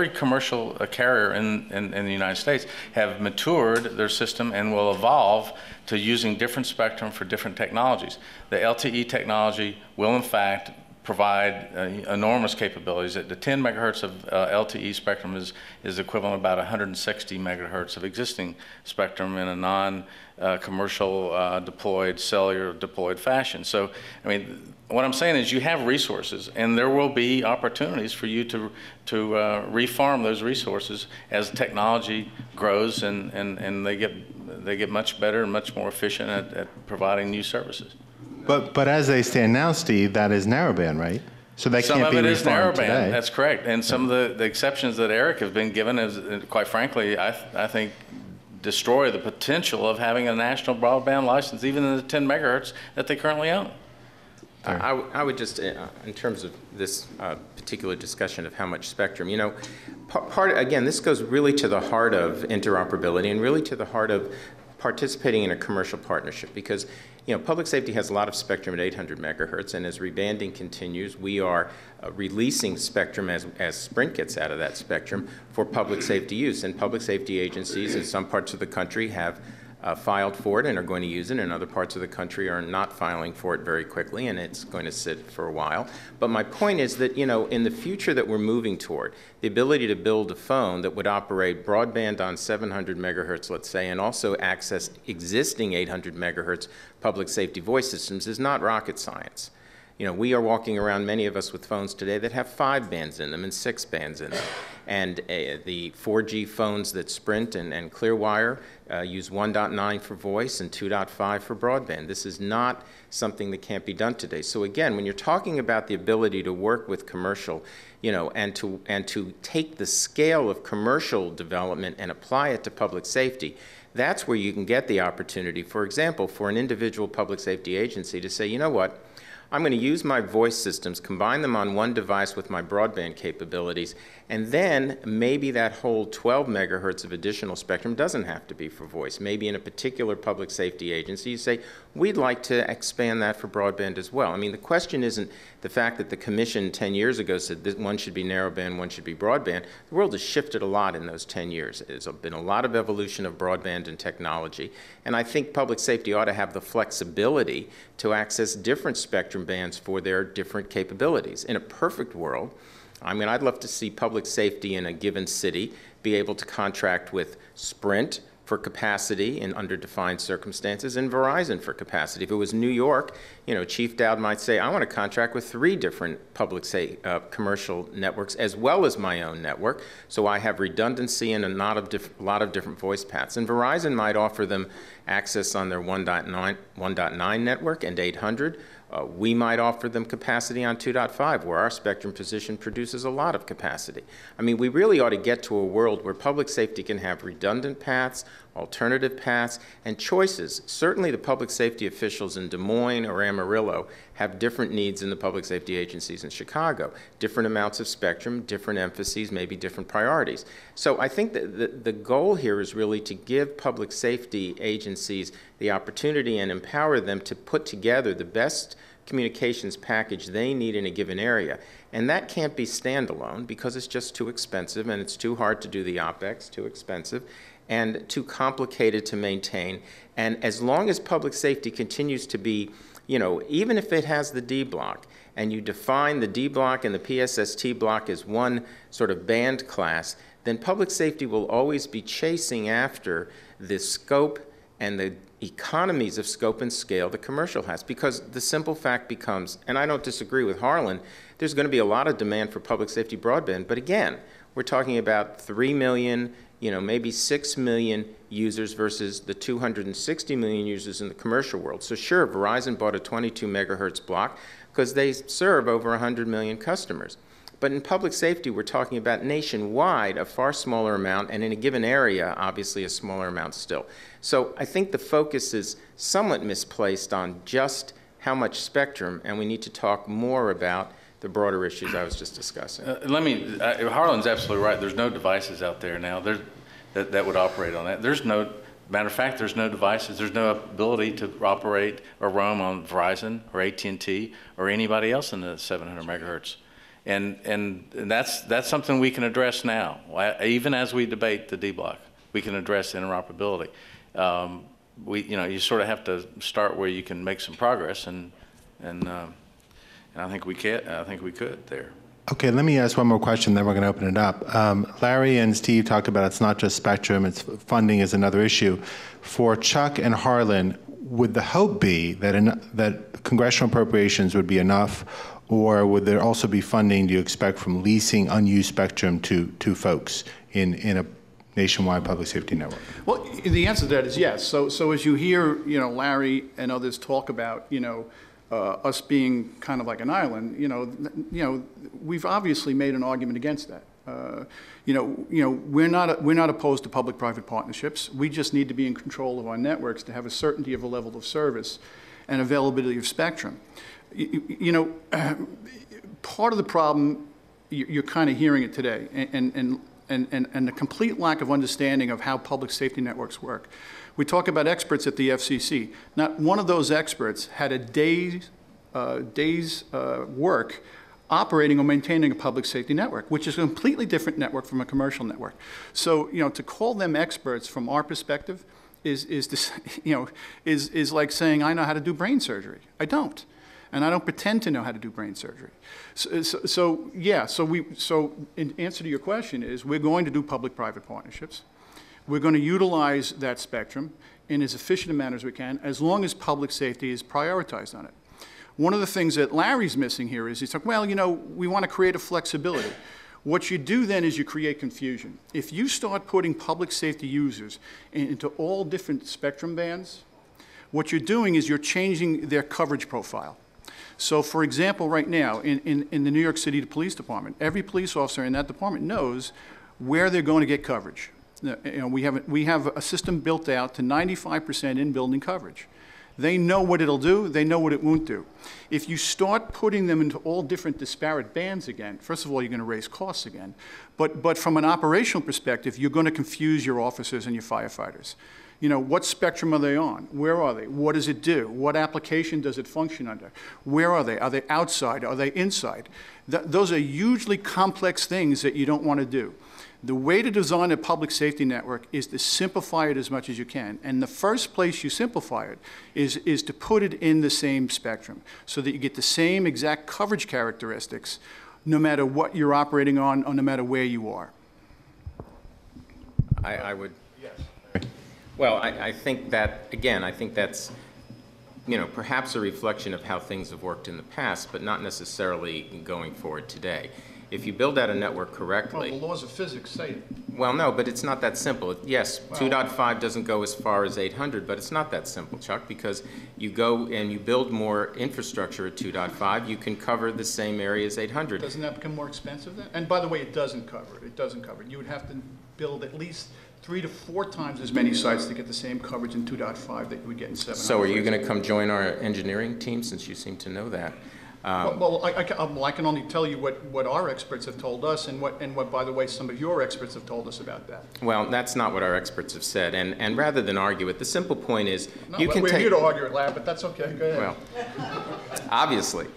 commercial carrier in the United States have matured their system and will evolve to using different spectrum for different technologies. The LTE technology will, in fact, provide enormous capabilities. The 10 megahertz of LTE spectrum is equivalent to about 160 megahertz of existing spectrum in a non-commercial deployed, cellular deployed fashion. So, I mean, what I'm saying is you have resources, and there will be opportunities for you to refarm those resources as technology grows and they get much better and much more efficient at providing new services. But as they stand now, Steve, that is narrowband, right? So that can't be reformed today. Some of it is narrowband, that's correct. And some of the exceptions that Eric has been given is, quite frankly, I think destroy the potential of having a national broadband license, even in the 10 megahertz that they currently own. I would just, in terms of this particular discussion of how much spectrum, you know, again, this goes really to the heart of interoperability and really to the heart of participating in a commercial partnership, because you know, public safety has a lot of spectrum at 800 megahertz, and as rebanding continues, we are releasing spectrum as Sprint gets out of that spectrum for public safety use. And public safety agencies in some parts of the country have filed for it and are going to use it, and other parts of the country are not filing for it very quickly, and it's going to sit for a while. But my point is that, you know, in the future that we're moving toward, the ability to build a phone that would operate broadband on 700 megahertz, let's say, and also access existing 800 megahertz public safety voice systems is not rocket science. You know, we are walking around, many of us, with phones today that have 5 bands in them and 6 bands in them. And the 4G phones that Sprint and Clearwire use 1.9 for voice and 2.5 for broadband. This is not something that can't be done today. So again, when you're talking about the ability to work with commercial, you know, and to take the scale of commercial development and apply it to public safety, that's where you can get the opportunity, for example, for an individual public safety agency to say, you know what, I'm going to use my voice systems, combine them on one device with my broadband capabilities, and then maybe that whole 12 megahertz of additional spectrum doesn't have to be for voice. Maybe in a particular public safety agency, you say, we'd like to expand that for broadband as well. I mean, the question isn't the fact that the commission 10 years ago said that one should be narrowband, one should be broadband. The world has shifted a lot in those 10 years. There's been a lot of evolution of broadband and technology, and I think public safety ought to have the flexibility to access different spectrum bands for their different capabilities. In a perfect world, I mean, I'd love to see public safety in a given city be able to contract with Sprint for capacity in under defined circumstances and Verizon for capacity. If it was New York, you know, Chief Dowd might say, I want to contract with 3 different public commercial networks as well as my own network, so I have redundancy and a lot of different voice paths. And Verizon might offer them access on their 1.9 network and 800, We might offer them capacity on 2.5, where our spectrum position produces a lot of capacity. I mean, we really ought to get to a world where public safety can have redundant paths, alternative paths, and choices. Certainly the public safety officials in Des Moines or Amarillo have different needs than the public safety agencies in Chicago. Different amounts of spectrum, different emphases, maybe different priorities. So I think that the goal here is really to give public safety agencies the opportunity and empower them to put together the best communications package they need in a given area. And that can't be standalone because it's just too expensive and it's too hard to do the OpEx, too expensive, and too complicated to maintain. And as long as public safety continues to be, you know, even if it has the D block, and you define the D block and the PSST block as one sort of band class, then public safety will always be chasing after the scope and the economies of scope and scale the commercial has. Because the simple fact becomes, and I don't disagree with Harlan, there's going to be a lot of demand for public safety broadband, but again, we're talking about 3 million, you know, maybe 6 million users versus the 260 million users in the commercial world. So sure, Verizon bought a 22 megahertz block because they serve over 100 million customers. But in public safety, we're talking about nationwide a far smaller amount, and in a given area, obviously a smaller amount still. So I think the focus is somewhat misplaced on just how much spectrum, and we need to talk more about the broader issues I was just discussing. Harlan's absolutely right. There's no devices out there now that would operate on that. Matter of fact, there's no devices. There's no ability to operate or roam on Verizon or AT&T or anybody else in the 700 megahertz. And that's something we can address now. Even as we debate the D block, we can address interoperability. You sort of have to start where you can make some progress, and I think we can. I think we could there. Okay, let me ask one more question, then we're going to open it up. Larry and Steve talked about it's not just spectrum, it's funding is another issue. For Chuck and Harlan, would the hope be that congressional appropriations would be enough, or would there also be funding, do you expect, from leasing unused spectrum to folks in a nationwide public safety network? Well, the answer to that is yes. So as you hear, you know, Larry and others talk about, you know, us being kind of like an island, you know, we've obviously made an argument against that. We're not opposed to public-private partnerships. We just need to be in control of our networks to have a certainty of a level of service and availability of spectrum. Part of the problem, you're kind of hearing it today, and the complete lack of understanding of how public safety networks work. We talk about experts at the FCC. Not one of those experts had a day's work operating or maintaining a public safety network, which is a completely different network from a commercial network. So, you know, to call them experts from our perspective is like saying I know how to do brain surgery. I don't. And I don't pretend to know how to do brain surgery. So in answer to your question is we're going to do public-private partnerships. We're going to utilize that spectrum in as efficient a manner as we can, as long as public safety is prioritized on it. One of the things that Larry's missing here is he's like, well, you know, we want to create a flexibility. What you do then is you create confusion. If you start putting public safety users into all different spectrum bands, what you're doing is you're changing their coverage profile. So, for example, right now, in the New York City Police Department, every police officer in that department knows where they're going to get coverage. You know, we have a system built out to 95% in-building coverage. They know what it'll do. They know what it won't do. If you start putting them into all different disparate bands again, first of all, you're going to raise costs again. But from an operational perspective, you're going to confuse your officers and your firefighters. You know, what spectrum are they on? Where are they? What does it do? What application does it function under? Where are they? Are they outside? Are they inside? Those are hugely complex things that you don't want to do. The way to design a public safety network is to simplify it as much as you can. And the first place you simplify it is to put it in the same spectrum so that you get the same exact coverage characteristics no matter what you're operating on or no matter where you are. I would. Well, I think that, again, I think that's, you know, perhaps a reflection of how things have worked in the past, but not necessarily going forward today. If you build out a network correctly... Well, the laws of physics say it. Well, no, but it's not that simple. Yes, 2.5 doesn't go as far as 800, but it's not that simple, Chuck, because you go and you build more infrastructure at 2.5, you can cover the same area as 800. Doesn't that become more expensive then? And by the way, it doesn't cover it. It doesn't cover it. You would have to build at least 3 to 4 times as many sites to get the same coverage in 2.5 that you would get in 700. So are you going to come join our engineering team, since you seem to know that? Well, I can only tell you what our experts have told us, and what, by the way, some of your experts have told us about that. Well, that's not what our experts have said, and rather than argue it, the simple point is you can we're take... here to argue it, Larry, but that's okay. Go ahead. Well, obviously.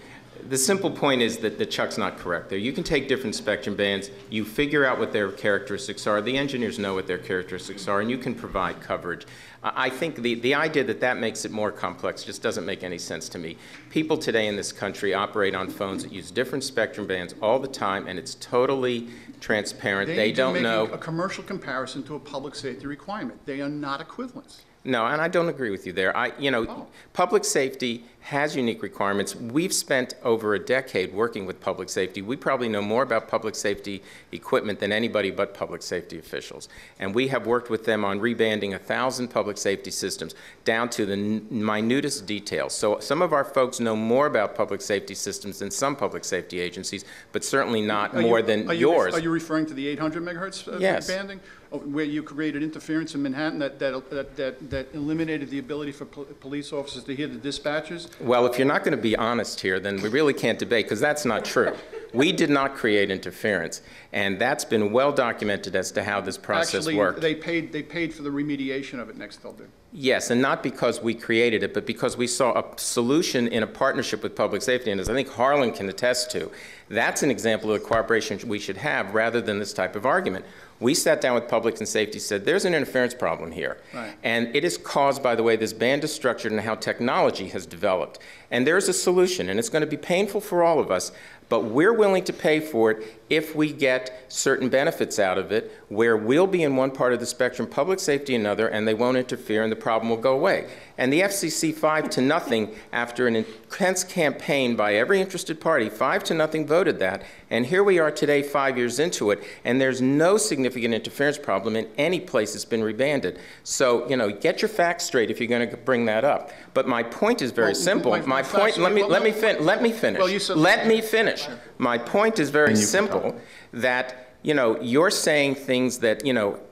The simple point is that Chuck's not correct there. You can take different spectrum bands, you figure out what their characteristics are, the engineers know what their characteristics are, and you can provide coverage. I think the idea that makes it more complex just doesn't make any sense to me. People today in this country operate on phones that use different spectrum bands all the time, and it's totally transparent. They don't know. A commercial comparison to a public safety requirement. They are not equivalents. No, and I don't agree with you there. Public safety has unique requirements. We've spent over a decade working with public safety. We probably know more about public safety equipment than anybody but public safety officials. And we have worked with them on rebanding 1,000 public safety systems down to the minutest details. So some of our folks know more about public safety systems than some public safety agencies, but certainly not more than yours. Are you referring to the 800 megahertz Yes. banding? Where you created interference in Manhattan that eliminated the ability for police officers to hear the dispatchers? Well, if you're not going to be honest here, then we really can't debate, because that's not true. We did not create interference, and that's been well documented as to how this process worked. Actually, they paid for the remediation of it, Nextel did. Yes, and not because we created it, but because we saw a solution in a partnership with public safety, and as I think Harlan can attest to, that's an example of the cooperation we should have rather than this type of argument. We sat down with public and safety, said there's an interference problem here. Right. And it is caused by the way this band is structured and how technology has developed. And there's a solution, and it's going to be painful for all of us, but we're willing to pay for it if we get certain benefits out of it, where we'll be in one part of the spectrum, public safety another, and they won't interfere and the problem will go away. And the FCC 5-0, after an intense campaign by every interested party, 5-0 voted that, and here we are today 5 years into it, and there's no significant interference problem in any place that's been rebanded. So, get your facts straight if you're going to bring that up. But my point is very simple. My point, let me finish. My point is very simple, that, you're saying things that,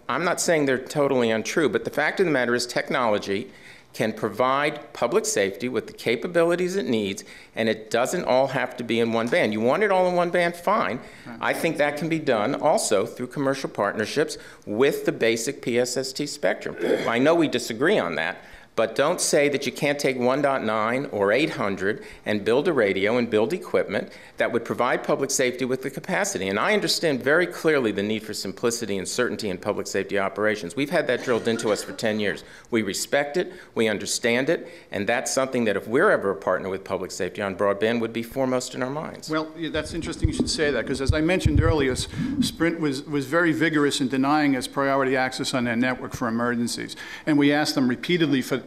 I'm not saying they're totally untrue, but the fact of the matter is technology can provide public safety with the capabilities it needs, and it doesn't all have to be in one band. You want it all in one band, fine. I think that can be done also through commercial partnerships with the basic PSST spectrum. I know we disagree on that, but don't say that you can't take 1.9 or 800 and build a radio and build equipment that would provide public safety with the capacity. And I understand very clearly the need for simplicity and certainty in public safety operations. We've had that drilled into us for 10 years. We respect it, we understand it, and that's something that if we're ever a partner with public safety on broadband would be foremost in our minds. Well, that's interesting you should say that, because as I mentioned earlier, Sprint was very vigorous in denying us priority access on their network for emergencies. And we asked them repeatedly for,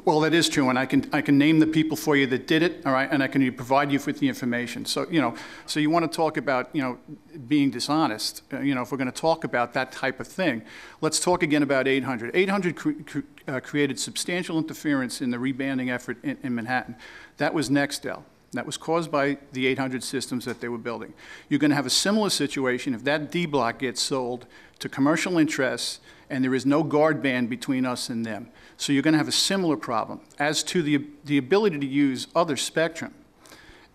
well, that is true, and I can name the people for you that did it, all right, and I can provide you with the information. So, so you want to talk about, being dishonest, if we're going to talk about that type of thing, let's talk again about 800. 800 created substantial interference in the rebanding effort in Manhattan. That was Nextel. That was caused by the 800 systems that they were building. You're going to have a similar situation if that D block gets sold to commercial interests and there is no guard band between us and them. So you're going to have a similar problem. As to the ability to use other spectrum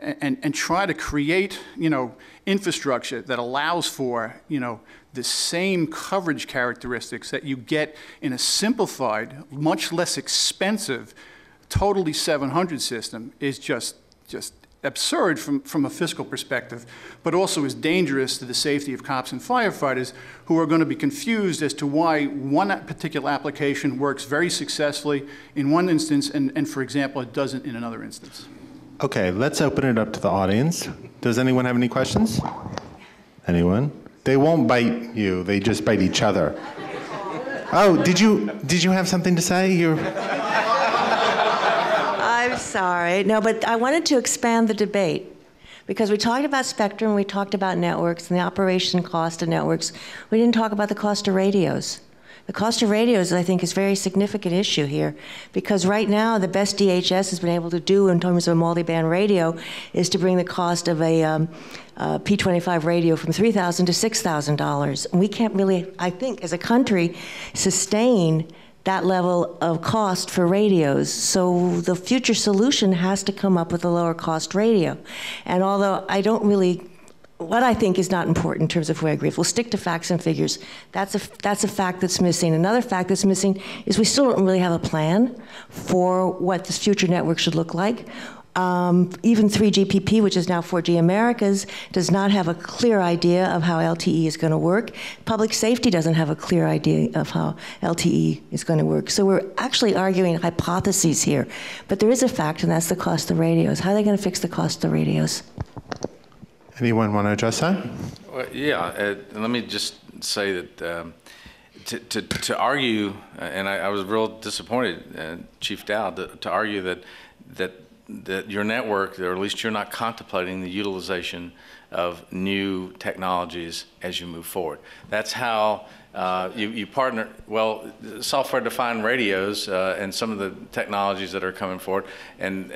and try to create, infrastructure that allows for, the same coverage characteristics that you get in a simplified, much less expensive, totally 700 system is just absurd from a fiscal perspective, but also is dangerous to the safety of cops and firefighters who are going to be confused as to why one particular application works very successfully in one instance and for example, it doesn't in another instance. Okay, let's open it up to the audience. Does anyone have any questions? Anyone? They won't bite you, they just bite each other. Oh, did you have something to say? I'm sorry. No, but I wanted to expand the debate Because we talked about spectrum, we talked about networks and the operation cost of networks. We didn't talk about the cost of radios. The cost of radios, I think, is a very significant issue here, because right now the best DHS has been able to do in terms of a multi-band radio is to bring the cost of a P25 radio from $3,000 to $6,000. And we can't really, I think, as a country, sustain that level of cost for radios. So the future solution has to come up with a lower cost radio. And although I don't really, what I think is not important in terms of who I agree with, we'll stick to facts and figures. That's a fact that's missing. Another fact that's missing is we still don't really have a plan for what this future network should look like. Even 3GPP, which is now 4G Americas, does not have a clear idea of how LTE is going to work. Public safety doesn't have a clear idea of how LTE is going to work. So we're actually arguing hypotheses here. But there is a fact, and that's the cost of radios. How are they going to fix the cost of radios? Anyone want to address that? Well, yeah, let me just say that to argue, and I was real disappointed, Chief Dowd, to argue that your network, or at least you're not contemplating the utilization of new technologies as you move forward. That's how you partner, well, software-defined radios and some of the technologies that are coming forward and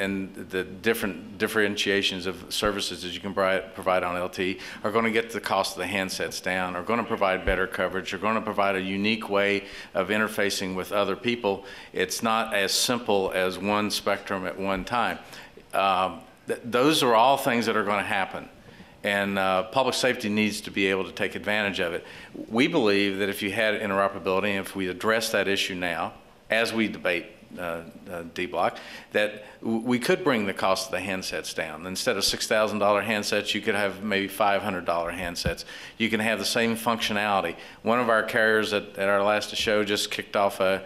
the different differentiations of services that you can provide on LTE are going to get the cost of the handsets down, are going to provide better coverage, are going to provide a unique way of interfacing with other people. It's not as simple as one spectrum at one time. Those are all things that are going to happen. And public safety needs to be able to take advantage of it. We believe that if you had interoperability, and if we address that issue now, as we debate D-Block, that we could bring the cost of the handsets down. Instead of $6,000 handsets, you could have maybe $500 handsets. You can have the same functionality. One of our carriers at our last show just kicked off a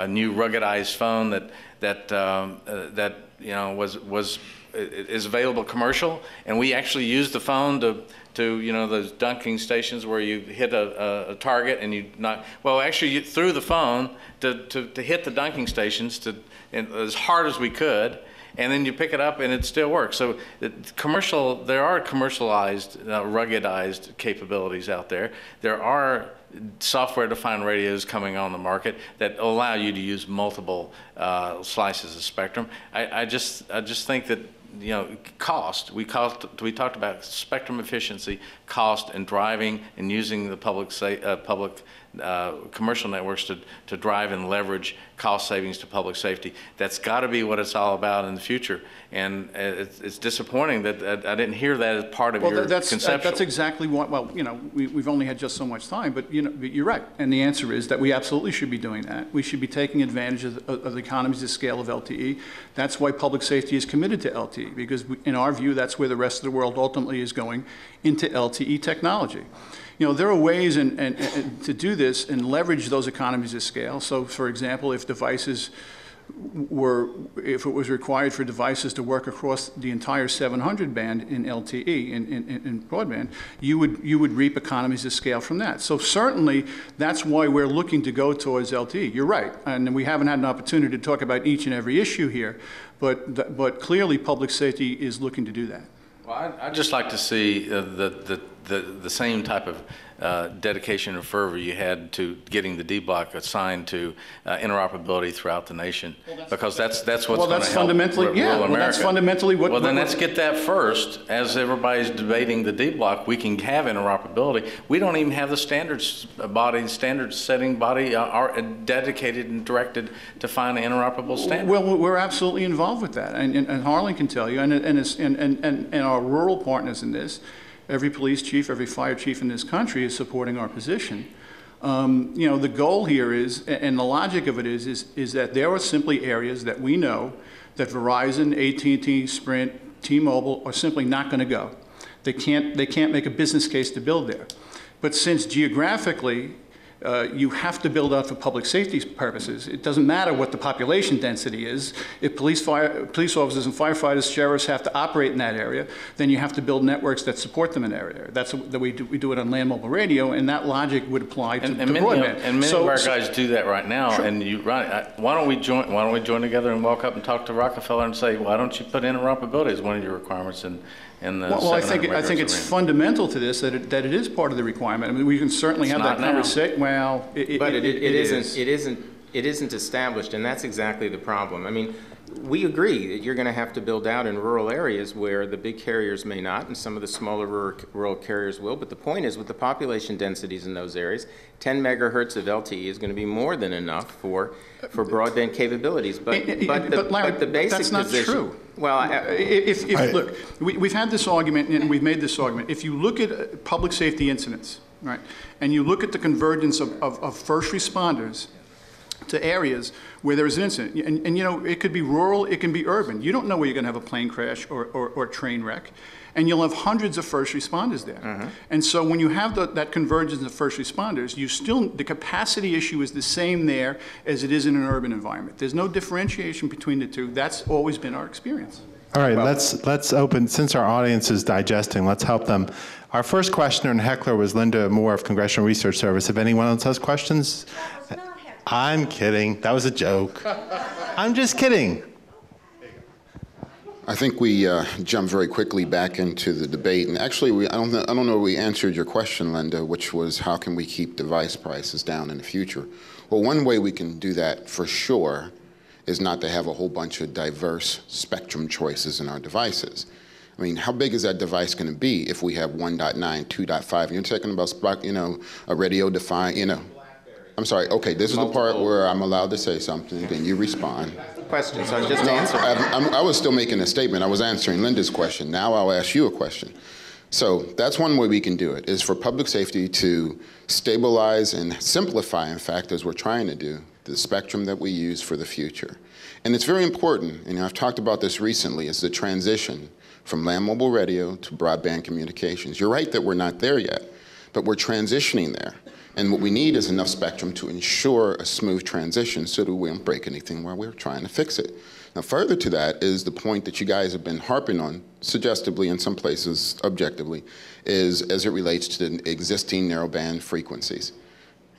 new ruggedized phone that you know is available commercial, and we actually use the phone to you know, those dunking stations where you hit a target and you not, well, actually through the phone to hit the dunking stations as hard as we could, and then you pick it up and it still works. So there are commercialized, ruggedized capabilities out there. There are software-defined radios coming on the market that allow you to use multiple slices of spectrum. I just think that, you know, cost. We talked about spectrum efficiency, cost, and driving and using the public commercial networks to drive and leverage cost savings to public safety. That's got to be what it's all about in the future. And it's disappointing that I didn't hear that as part of your conceptual. That's exactly what, well, you know, we've only had just so much time, but, you know, you're right. And the answer is that we absolutely should be doing that. We should be taking advantage of the economies of scale of LTE. That's why public safety is committed to LTE, because in our view, that's where the rest of the world ultimately is going, into LTE technology. You know, there are ways to do this and leverage those economies of scale. So, for example, if it was required for devices to work across the entire 700 band in LTE, in broadband, you would reap economies of scale from that. So certainly, that's why we're looking to go towards LTE. You're right, and we haven't had an opportunity to talk about each and every issue here, but clearly public safety is looking to do that. Well, I'd just like to see the same type of dedication and fervor you had to getting the D-Block assigned to interoperability throughout the nation, because that's what's going to help fundamentally, rural yeah, America. well, that's fundamentally what. Well, then let's get that first. As everybody's debating the D-Block, we can have interoperability. We don't even have the standards setting body are dedicated and directed to find an interoperable standard. Well, we're absolutely involved with that, and Harlan can tell you, and our rural partners in this. Every police chief, every fire chief in this country is supporting our position. You know, the goal here is, and the logic of it is that there are simply areas that we know that Verizon, AT&T, Sprint, T-Mobile are simply not going to go. They can't make a business case to build there. But since geographically, you have to build out for public safety purposes. It doesn't matter what the population density is. If police officers and firefighters, sheriffs have to operate in that area, then you have to build networks that support them in that area. That's that we do it on land mobile radio, and that logic would apply to broadband. And many of our guys do that right now. Sure. And you why don't we join together and walk up and talk to Rockefeller and say, why don't you put interoperability as one of your requirements in the Well, I 700 think megahertz it's arena. fundamental to this that it is part of the requirement. I mean, we can certainly It's have that not now. conversation. Well, But it is. isn't established, and that's exactly the problem. I mean, we agree that you're going to have to build out in rural areas where the big carriers may not, and some of the smaller rural carriers will. But the point is, with the population densities in those areas, 10 megahertz of LTE is going to be more than enough for broadband capabilities. But Larry, the basic that's not position, true. Well, Look, we've had this argument, and we've made this argument. If you look at public safety incidents, right, and you look at the convergence of first responders to areas where there is an incident, and you know, it could be rural, it can be urban. You don't know where you're going to have a plane crash or train wreck, and you'll have hundreds of first responders there. And so when you have that convergence of first responders, the capacity issue is the same there as it is in an urban environment. There's no differentiation between the two. That's always been our experience. All right, let's open, since our audience is digesting, let's help them. Our first questioner and heckler was Linda Moore of Congressional Research Service. If anyone else has questions? I'm kidding. That was a joke. I'm just kidding. I think we jumped very quickly back into the debate, and actually, I don't know we answered your question, Linda, which was how can we keep device prices down in the future? Well, one way we can do that for sure is not to have a whole bunch of diverse spectrum choices in our devices. I mean, how big is that device going to be if we have 1.9, 2.5? You're talking about, you know, a radio defined, you know. I'm sorry. Okay, this is the part where I'm allowed to say something, then you respond. question, so I'm just answering. I was still making a statement. I was answering Linda's question. Now I'll ask you a question. So that's one way we can do it, is for public safety to stabilize and simplify, in fact, as we're trying to do, the spectrum that we use for the future. And it's very important, and I've talked about this recently, is the transition from land mobile radio to broadband communications. You're right that we're not there yet, but we're transitioning there. And what we need is enough spectrum to ensure a smooth transition so that we don't break anything while we're trying to fix it. Now, further to that is the point that you guys have been harping on, suggestively in some places, objectively, is as it relates to the existing narrowband frequencies.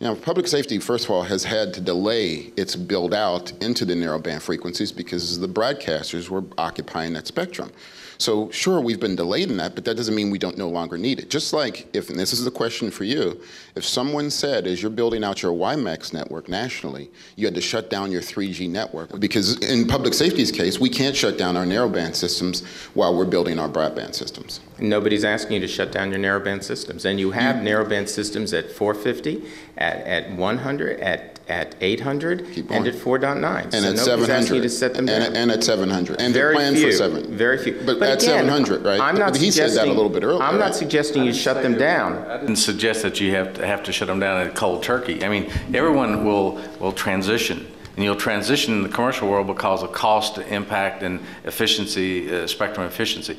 You know, public safety, first of all, has had to delay its build out into the narrowband frequencies because the broadcasters were occupying that spectrum. So sure, we've been delayed in that, but that doesn't mean we don't no longer need it. Just like if, and this is the question for you, if someone said as you're building out your WiMAX network nationally, you had to shut down your 3G network, because in public safety's case, we can't shut down our narrowband systems while we're building our broadband systems. Nobody's asking you to shut down your narrowband systems. And you have narrowband systems at 450, at 100, at 800, and at 4.9. And so at 700. To set them down. And at 700. And very they're planned few, for 7. Very few. But at again, 700, right? I'm not he said that a little bit earlier. I'm not suggesting you shut them down. I didn't suggest that you have to shut them down at cold turkey. I mean, everyone will transition. And you'll transition in the commercial world because of cost, impact, and efficiency, spectrum efficiency.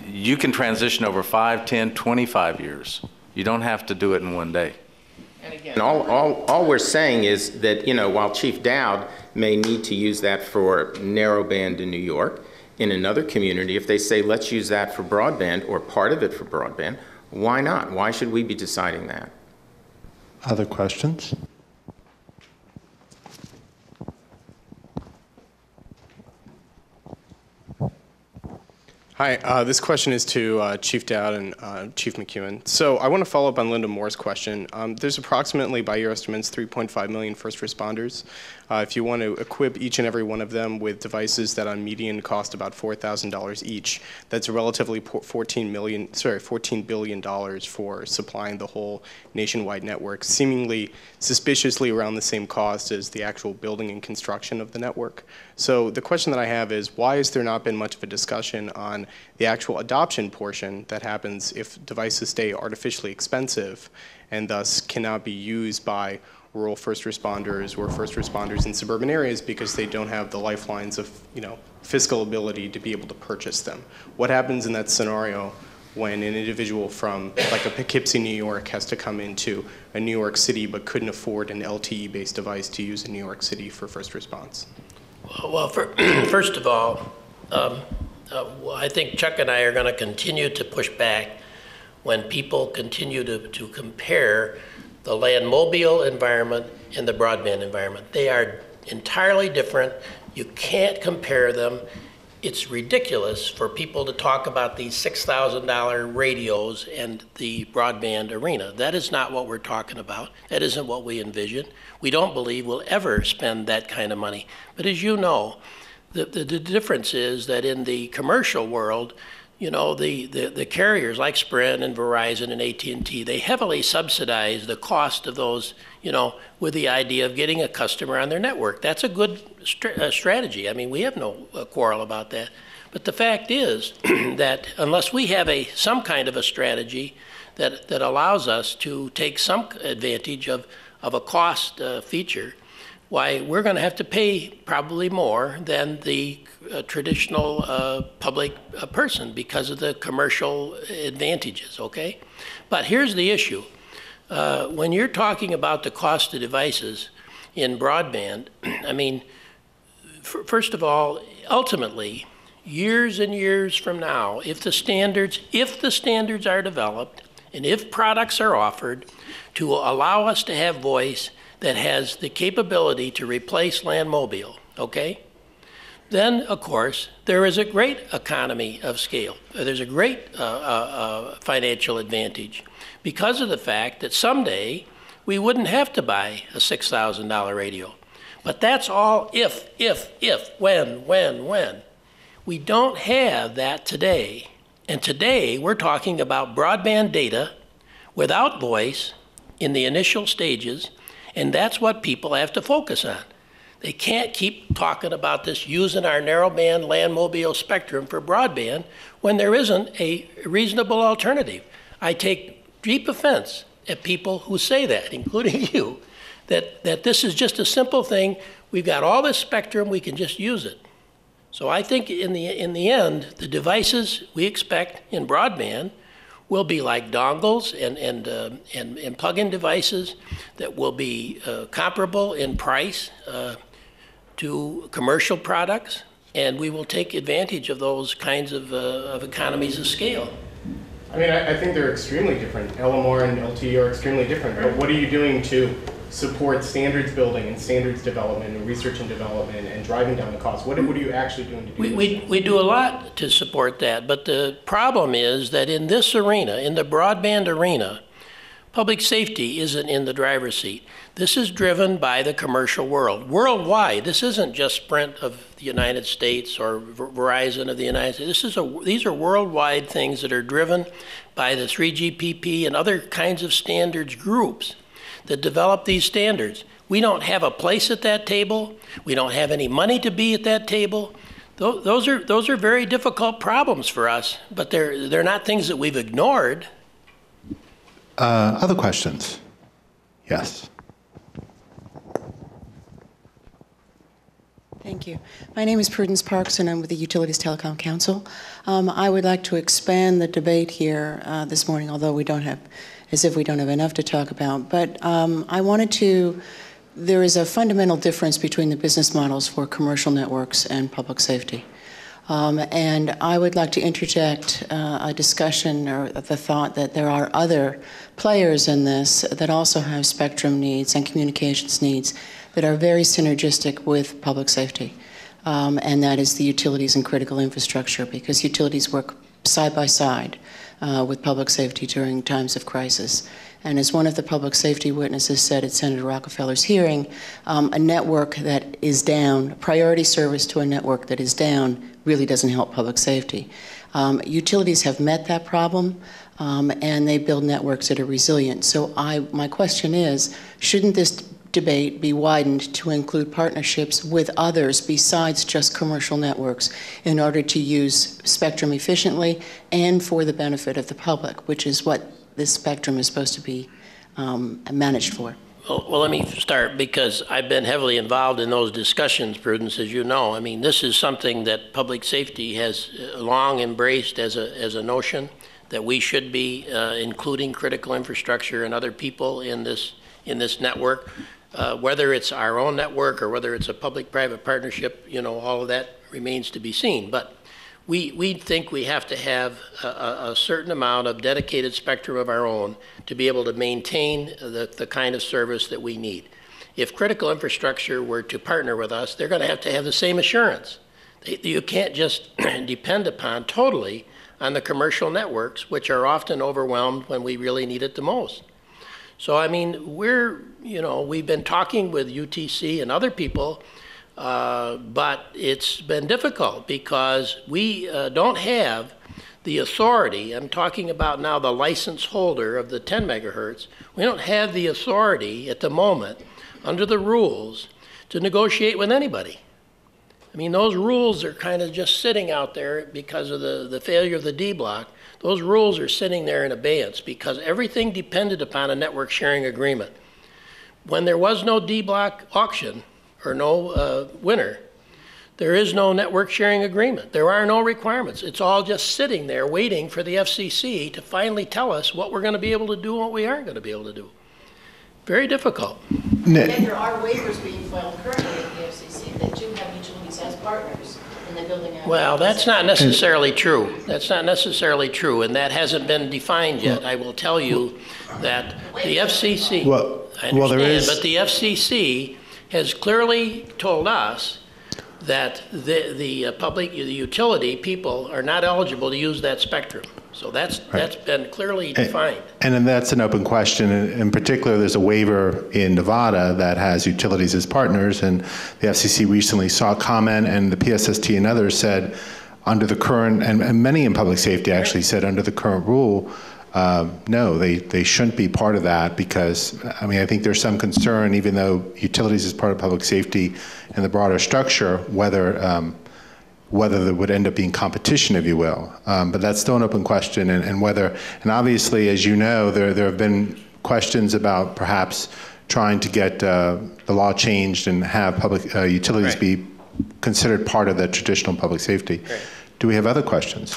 You can transition over 5, 10, 25 years. You don't have to do it in one day. And again, all we're saying is that, you know, while Chief Dowd may need to use that for narrowband in New York, in another community, if they say, let's use that for broadband or part of it for broadband, why not? Why should we be deciding that? Other questions? Hi, this question is to Chief Dowd and Chief McEwen. So I want to follow up on Linda Moore's question. There's approximately, by your estimates, 3.5 million first responders. If you want to equip each and every one of them with devices that on median cost about $4,000 each, that's a relatively $14 billion for supplying the whole nationwide network, seemingly suspiciously around the same cost as the actual building and construction of the network. So the question that I have is, why has there not been much of a discussion on the actual adoption portion that happens if devices stay artificially expensive and thus cannot be used by rural first responders or first responders in suburban areas because they don't have the lifelines of, you know, fiscal ability to be able to purchase them? What happens in that scenario when an individual from like a Poughkeepsie, New York has to come into a New York City but couldn't afford an LTE-based device to use in New York City for first response? Well, first of all, I think Chuck and I are going to continue to push back when people continue to compare the land mobile environment and the broadband environment. They are entirely different. You can't compare them. it's ridiculous for people to talk about these $6,000 radios and the broadband arena. That is not what we're talking about. That isn't what we envision. We don't believe we'll ever spend that kind of money. But as you know, the difference is that in the commercial world, you know, the carriers like Sprint and Verizon and AT&T, they heavily subsidize the cost of those, you know, with the idea of getting a customer on their network. That's a good strategy. I mean, we have no quarrel about that. But the fact is that unless we have some kind of a strategy that allows us to take some advantage of a cost feature, why, we're going to have to pay probably more than the traditional public person because of the commercial advantages, okay? But here's the issue. When you're talking about the cost of devices in broadband, I mean, first of all, ultimately, years and years from now, if the standards are developed and if products are offered to allow us to have voice that has the capability to replace land mobile, okay? Then, of course, there is a great economy of scale. There's a great financial advantage because of the fact that someday we wouldn't have to buy a $6,000 radio. But that's all if, when. We don't have that today. And today we're talking about broadband data without voice in the initial stages, and that's what people have to focus on. They can't keep talking about this using our narrowband land mobile spectrum for broadband when there isn't a reasonable alternative. I take deep offense at people who say that, including you, that this is just a simple thing. We've got all this spectrum, we can just use it. So I think in the end, the devices we expect in broadband will be like dongles and plug-in devices that will be comparable in price to commercial products, and we will take advantage of those kinds of economies of scale. I mean, I think they're extremely different. LMR and LTE are extremely different, but what are you doing to support standards building and standards development and research and development and driving down the cost? What are you actually doing to do this? We do a lot to support that, but the problem is that in this arena, in the broadband arena, public safety isn't in the driver's seat. This is driven by the commercial world. Worldwide, this isn't just Sprint of the United States or Verizon of the United States. These are worldwide things that are driven by the 3GPP and other kinds of standards groups that develop these standards. We don't have a place at that table. We don't have any money to be at that table. Those are very difficult problems for us, but they're not things that we've ignored. Other questions? Yes. Thank you. My name is Prudence Parks, and I'm with the Utilities Telecom Council. I would like to expand the debate here this morning, although we don't have enough to talk about. But I wanted to, there is a fundamental difference between the business models for commercial networks and public safety. And I would like to interject a discussion or the thought that there are other players in this that also have spectrum needs and communications needs that are very synergistic with public safety. And that is the utilities and critical infrastructure, because utilities work side by side with public safety during times of crisis. And as one of the public safety witnesses said at Senator Rockefeller's hearing, a network that is down, priority service to a network that is down really doesn't help public safety. Utilities have met that problem, and they build networks that are resilient. So my question is, shouldn't this debate be widened to include partnerships with others besides just commercial networks in order to use spectrum efficiently and for the benefit of the public, which is what this spectrum is supposed to be managed for? Well, let me start, because I've been heavily involved in those discussions, Prudence, as you know. I mean, this is something that public safety has long embraced as a notion that we should be including critical infrastructure and other people in this network. Whether it's our own network or whether it's a public-private partnership, you know, all of that remains to be seen. But we think we have to have a certain amount of dedicated spectrum of our own to be able to maintain the kind of service that we need. If critical infrastructure were to partner with us, they're going to have the same assurance You can't just depend upon totally on the commercial networks, which are often overwhelmed when we really need it the most. So, I mean, we've been talking with UTC and other people, but it's been difficult because we don't have the authority. I'm talking about now the license holder of the 10 megahertz. We don't have the authority at the moment under the rules to negotiate with anybody. I mean, those rules are kind of just sitting out there because of the failure of the D block. Those rules are sitting there in abeyance because everything depended upon a network sharing agreement. When there was no D block auction or no winner, there is no network sharing agreement. There are no requirements. It's all just sitting there waiting for the FCC to finally tell us what we're going to be able to do and what we aren't going to be able to do. Very difficult. Yet there are waivers being filed currently at the FCC that do have utilities as partners in the building out. Well, that's not necessarily true. That's not necessarily true, and that hasn't been defined yet. I will tell you that the FCC, I understand, but the FCC has clearly told us that the utility people are not eligible to use that spectrum. So that's been clearly defined. And then that's an open question. In particular, there's a waiver in Nevada that has utilities as partners, and the FCC recently sought comment, and the PSST and others said under the current, and many in public safety actually said under the current rule, no, they shouldn't be part of that because, I mean, I think there's some concern, even though utilities is part of public safety and the broader structure, whether there would end up being competition, if you will. But that's still an open question, and whether, and obviously, as you know, there have been questions about perhaps trying to get the law changed and have public utilities be considered part of the traditional public safety. Do we have other questions?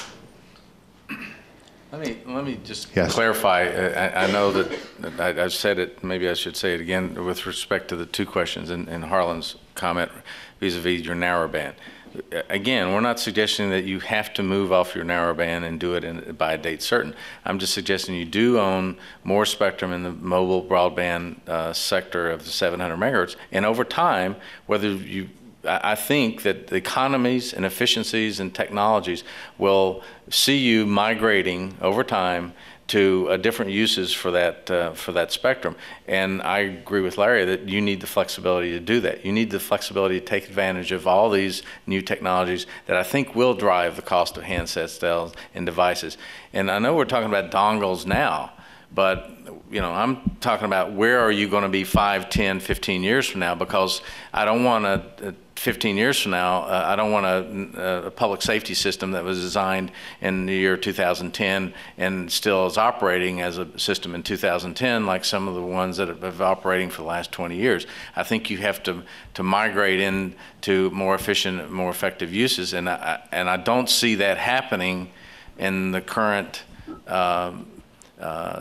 Let me just clarify. I know that I've said it, maybe I should say it again with respect to the two questions in Harlan's comment vis-a-vis your narrowband. Again, we're not suggesting that you have to move off your narrowband and do it by a date certain. I'm just suggesting you do own more spectrum in the mobile broadband sector of the 700 megahertz. And over time, I think that the economies and efficiencies and technologies will see you migrating over time to different uses for that spectrum. And I agree with Larry that you need the flexibility to do that. You need the flexibility to take advantage of all these new technologies that I think will drive the cost of handsets and devices. And I know we're talking about dongles now, but I'm talking about where are you going to be 5, 10, 15 years from now, because I don't want 15 years from now, I don't want a public safety system that was designed in the year 2010 and still is operating as a system in 2010 like some of the ones that have been operating for the last 20 years. I think you have to migrate into more efficient, more effective uses, and I don't see that happening in the current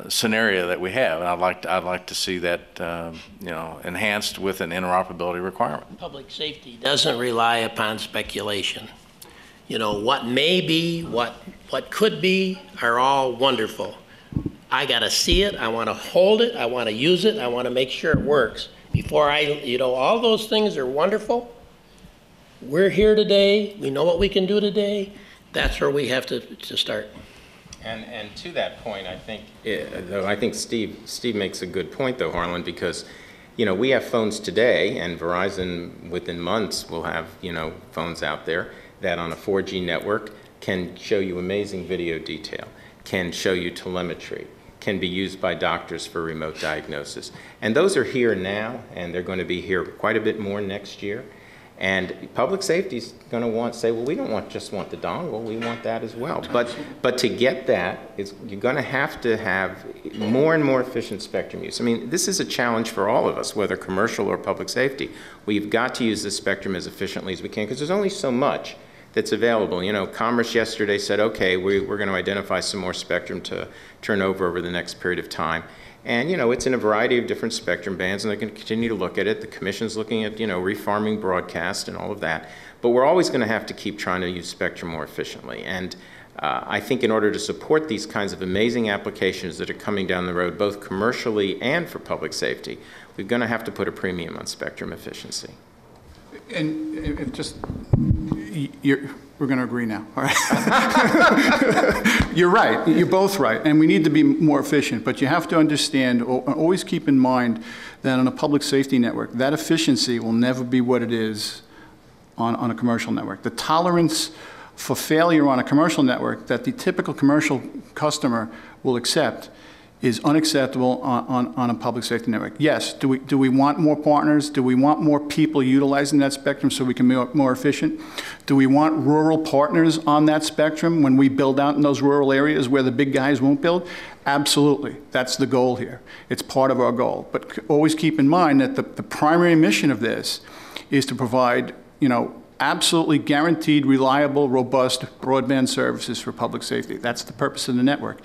scenario that we have, and I'd like to see that enhanced with an interoperability requirement. Public safety doesn't rely upon speculation. What may be, what could be, are all wonderful. I got to see it. I want to hold it. I want to use it. I want to make sure it works before all those things are wonderful. We're here today. We know what we can do today. That's where we have to start. And to that point, I think Steve makes a good point, though, Harlan, because we have phones today, and Verizon within months will have phones out there that on a 4G network can show you amazing video detail, can show you telemetry, can be used by doctors for remote diagnosis, and those are here now, and they're going to be here quite a bit more next year. And public safety is going to say, well, we don't just want the dongle, we want that as well. But to get that, you're going to have more and more efficient spectrum use. I mean, this is a challenge for all of us, whether commercial or public safety. We've got to use this spectrum as efficiently as we can because there's only so much that's available. Commerce yesterday said, okay, we're going to identify some more spectrum to turn over the next period of time. And, it's in a variety of different spectrum bands, and they're going to continue to look at it. The Commission's looking at, refarming broadcast and all of that. But we're always going to have to keep trying to use spectrum more efficiently. And I think in order to support these kinds of amazing applications that are coming down the road, both commercially and for public safety, we're going to have to put a premium on spectrum efficiency. And it just, we're going to agree now, all right? You're right. You're both right. And we need to be more efficient. But you have to understand, always keep in mind that on a public safety network, that efficiency will never be what it is on a commercial network. The tolerance for failure on a commercial network that the typical commercial customer will accept is unacceptable on a public safety network. Yes, do we want more partners? Do we want more people utilizing that spectrum so we can be more efficient? Do we want rural partners on that spectrum when we build out in those rural areas where the big guys won't build? Absolutely, that's the goal here. It's part of our goal. But always keep in mind that the primary mission of this is to provide, absolutely guaranteed, reliable, robust broadband services for public safety. That's the purpose of the network.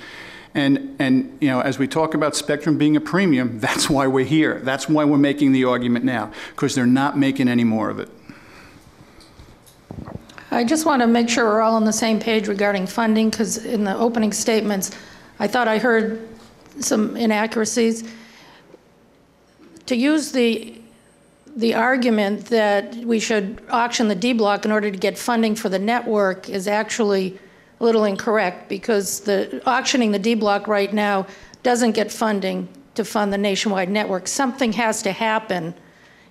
And as we talk about spectrum being a premium, that's why we're here. That's why we're making the argument now, because they're not making any more of it. I just want to make sure we're all on the same page regarding funding, because in the opening statements, I thought I heard some inaccuracies. To use the argument that we should auction the D block in order to get funding for the network is actually a little incorrect, because auctioning the D block right now doesn't get funding to fund the nationwide network. Something has to happen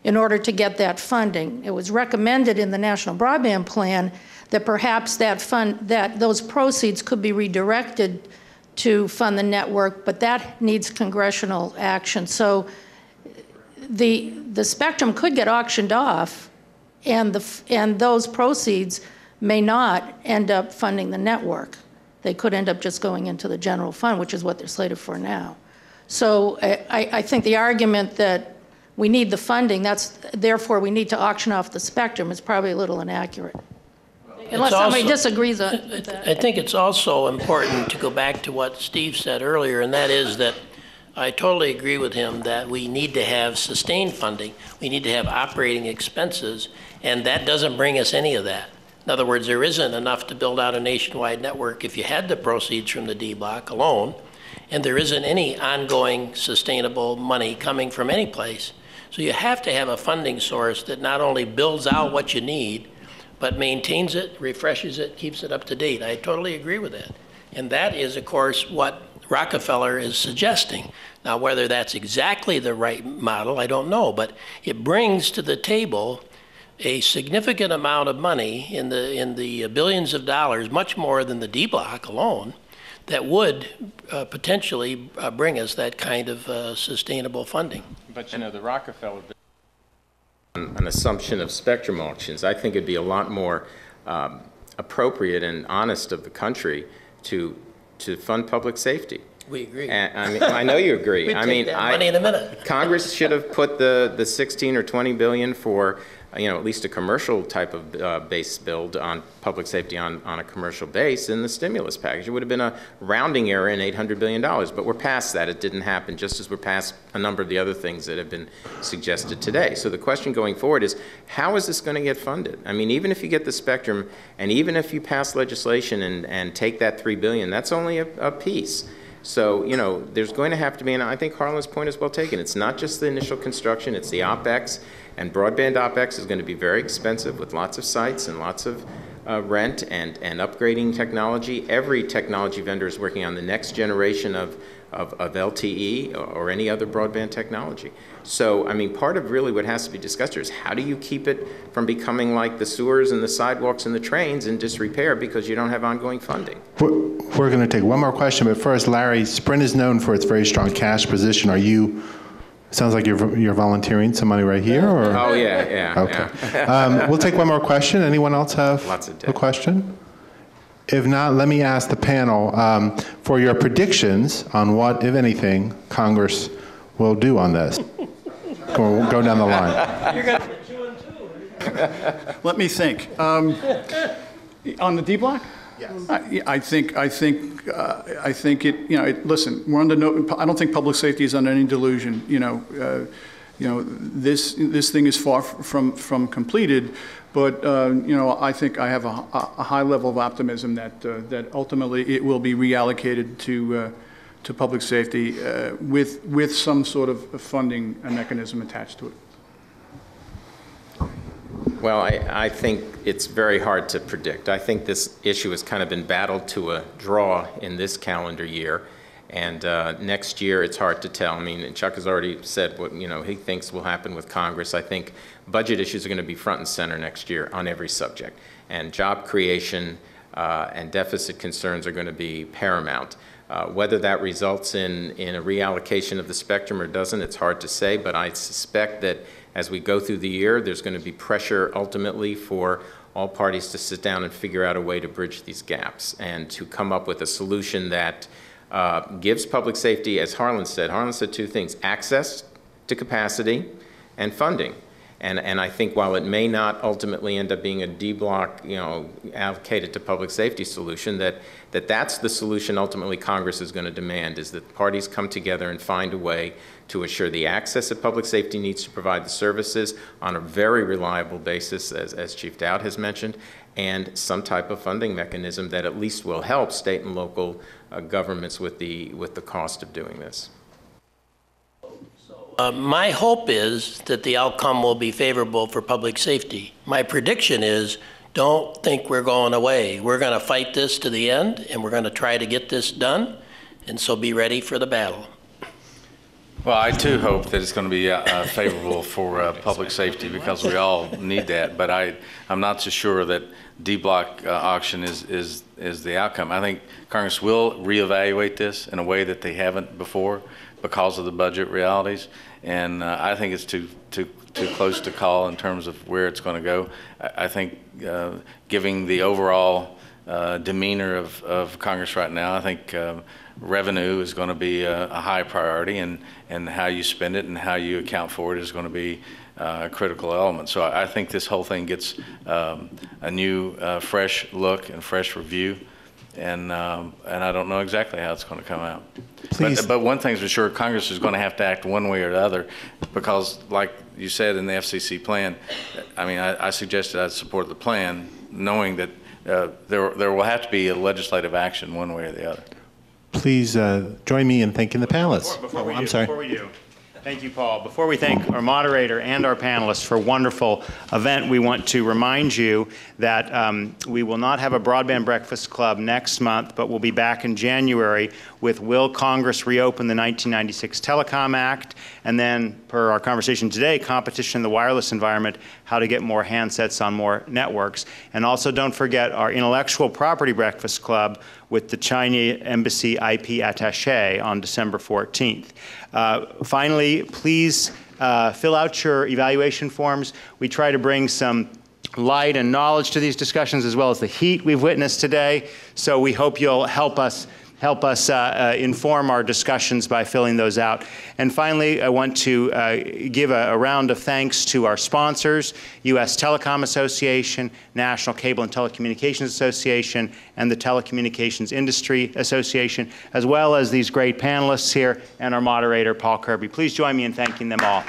in order to get that funding. It was recommended in the National Broadband Plan that perhaps those proceeds could be redirected to fund the network, but that needs congressional action. So the spectrum could get auctioned off, and those proceeds may not end up funding the network. They could end up just going into the general fund, which is what they're slated for now. So I think the argument that we need the funding, therefore we need to auction off the spectrum, is probably a little inaccurate. Unless somebody disagrees on that. I think it's also important to go back to what Steve said earlier, and that is that I totally agree with him that we need to have sustained funding. We need to have operating expenses, and that doesn't bring us any of that. In other words, there isn't enough to build out a nationwide network if you had the proceeds from the D block alone, and there isn't any ongoing sustainable money coming from any place. So you have to have a funding source that not only builds out what you need, but maintains it, refreshes it, keeps it up to date. I totally agree with that. And that is, of course, what Rockefeller is suggesting. Now, whether that's exactly the right model, I don't know, but it brings to the table a significant amount of money in the billions of dollars, much more than the D block alone, that would potentially bring us that kind of sustainable funding. But the Rockefeller an assumption of spectrum auctions, I think it'd be a lot more appropriate and honest of the country to fund public safety. We agree. And, I know you agree. We'd take that money in a minute. Congress should have put the 16 or 20 billion for at least a commercial type of base build on public safety on a commercial base in the stimulus package. It would have been a rounding error in $800 billion, but we're past that. It didn't happen, just as we're past a number of the other things that have been suggested today. So the question going forward is, how is this going to get funded? I mean, even if you get the spectrum, and even if you pass legislation and take that $3 billion, that's only a piece. So, there's going to have to be, and I think Harlan's point is well taken, it's not just the initial construction, it's the OpEx, and broadband OpEx is going to be very expensive with lots of sites and lots of rent and upgrading technology. Every technology vendor is working on the next generation of LTE or any other broadband technology. So, I mean, part of really what has to be discussed here is how do you keep it from becoming like the sewers and the sidewalks and the trains in disrepair because you don't have ongoing funding? We're going to take one more question, but first, Larry, Sprint is known for its very strong cash position. Are you, sounds like you're volunteering some money right here? Or? Oh, yeah. Okay. Yeah. We'll take one more question. Anyone else have a question? If not, let me ask the panel for your predictions on what, if anything, Congress will do on this. We'll go down the line. Let me think. On the D block? Yes. I think it. Listen, we're under no. I don't think public safety is under any delusion. This thing is far from completed. But I think I have a high level of optimism that ultimately it will be reallocated to public safety with some sort of funding mechanism attached to it. Well, I think it's very hard to predict. I think this issue has kind of been battled to a draw in this calendar year. And next year, it's hard to tell. I mean, Chuck has already said what he thinks will happen with Congress. I think budget issues are going to be front and center next year on every subject. And job creation and deficit concerns are going to be paramount. Whether that results in a reallocation of the spectrum or doesn't, it's hard to say, but I suspect that as we go through the year, there's going to be pressure ultimately for all parties to sit down and figure out a way to bridge these gaps and to come up with a solution that gives public safety, as Harlan said two things: access to capacity and funding. And I think while it may not ultimately end up being a D block, allocated to public safety solution, that's the solution ultimately Congress is going to demand, is that parties come together and find a way to assure the access that public safety needs to provide the services on a very reliable basis, as Chief Dowd has mentioned, and some type of funding mechanism that at least will help state and local governments with the cost of doing this. My hope is that the outcome will be favorable for public safety. My prediction is, don't think we're going away. We're going to fight this to the end, and we're going to try to get this done, and so be ready for the battle. Well, I too hope that it's going to be favorable for public safety, because we all need that. But I'm not so sure that D-block auction is the outcome. I think Congress will reevaluate this in a way that they haven't before because of the budget realities, and I think it's too close to call in terms of where it's going to go. I think giving the overall demeanor of Congress right now, I think revenue is going to be a high priority, and how you spend it and how you account for it is going to be a critical element. So I think this whole thing gets a new, fresh look and fresh review, and I don't know exactly how it's going to come out. But one thing's for sure, Congress is going to have to act one way or the other, because like you said in the FCC plan, I mean, I suggested I'd support the plan, knowing that there will have to be a legislative action one way or the other. Please join me in thanking the panelists. Before we do, thank you, Paul. Before we thank our moderator and our panelists for a wonderful event, we want to remind you that we will not have a Broadband Breakfast Club next month, but we'll be back in January with Will Congress Reopen the 1996 Telecom Act, and then, per our conversation today, competition in the wireless environment, how to get more handsets on more networks. And also don't forget our Intellectual Property Breakfast Club with the China Embassy IP Attaché on December 14th. Finally, please fill out your evaluation forms. We try to bring some light and knowledge to these discussions, as well as the heat we've witnessed today. So we hope you'll help us inform our discussions by filling those out. And finally, I want to give a round of thanks to our sponsors, U.S. Telecom Association, National Cable and Telecommunications Association, and the Telecommunications Industry Association, as well as these great panelists here and our moderator, Paul Kirby. Please join me in thanking them all.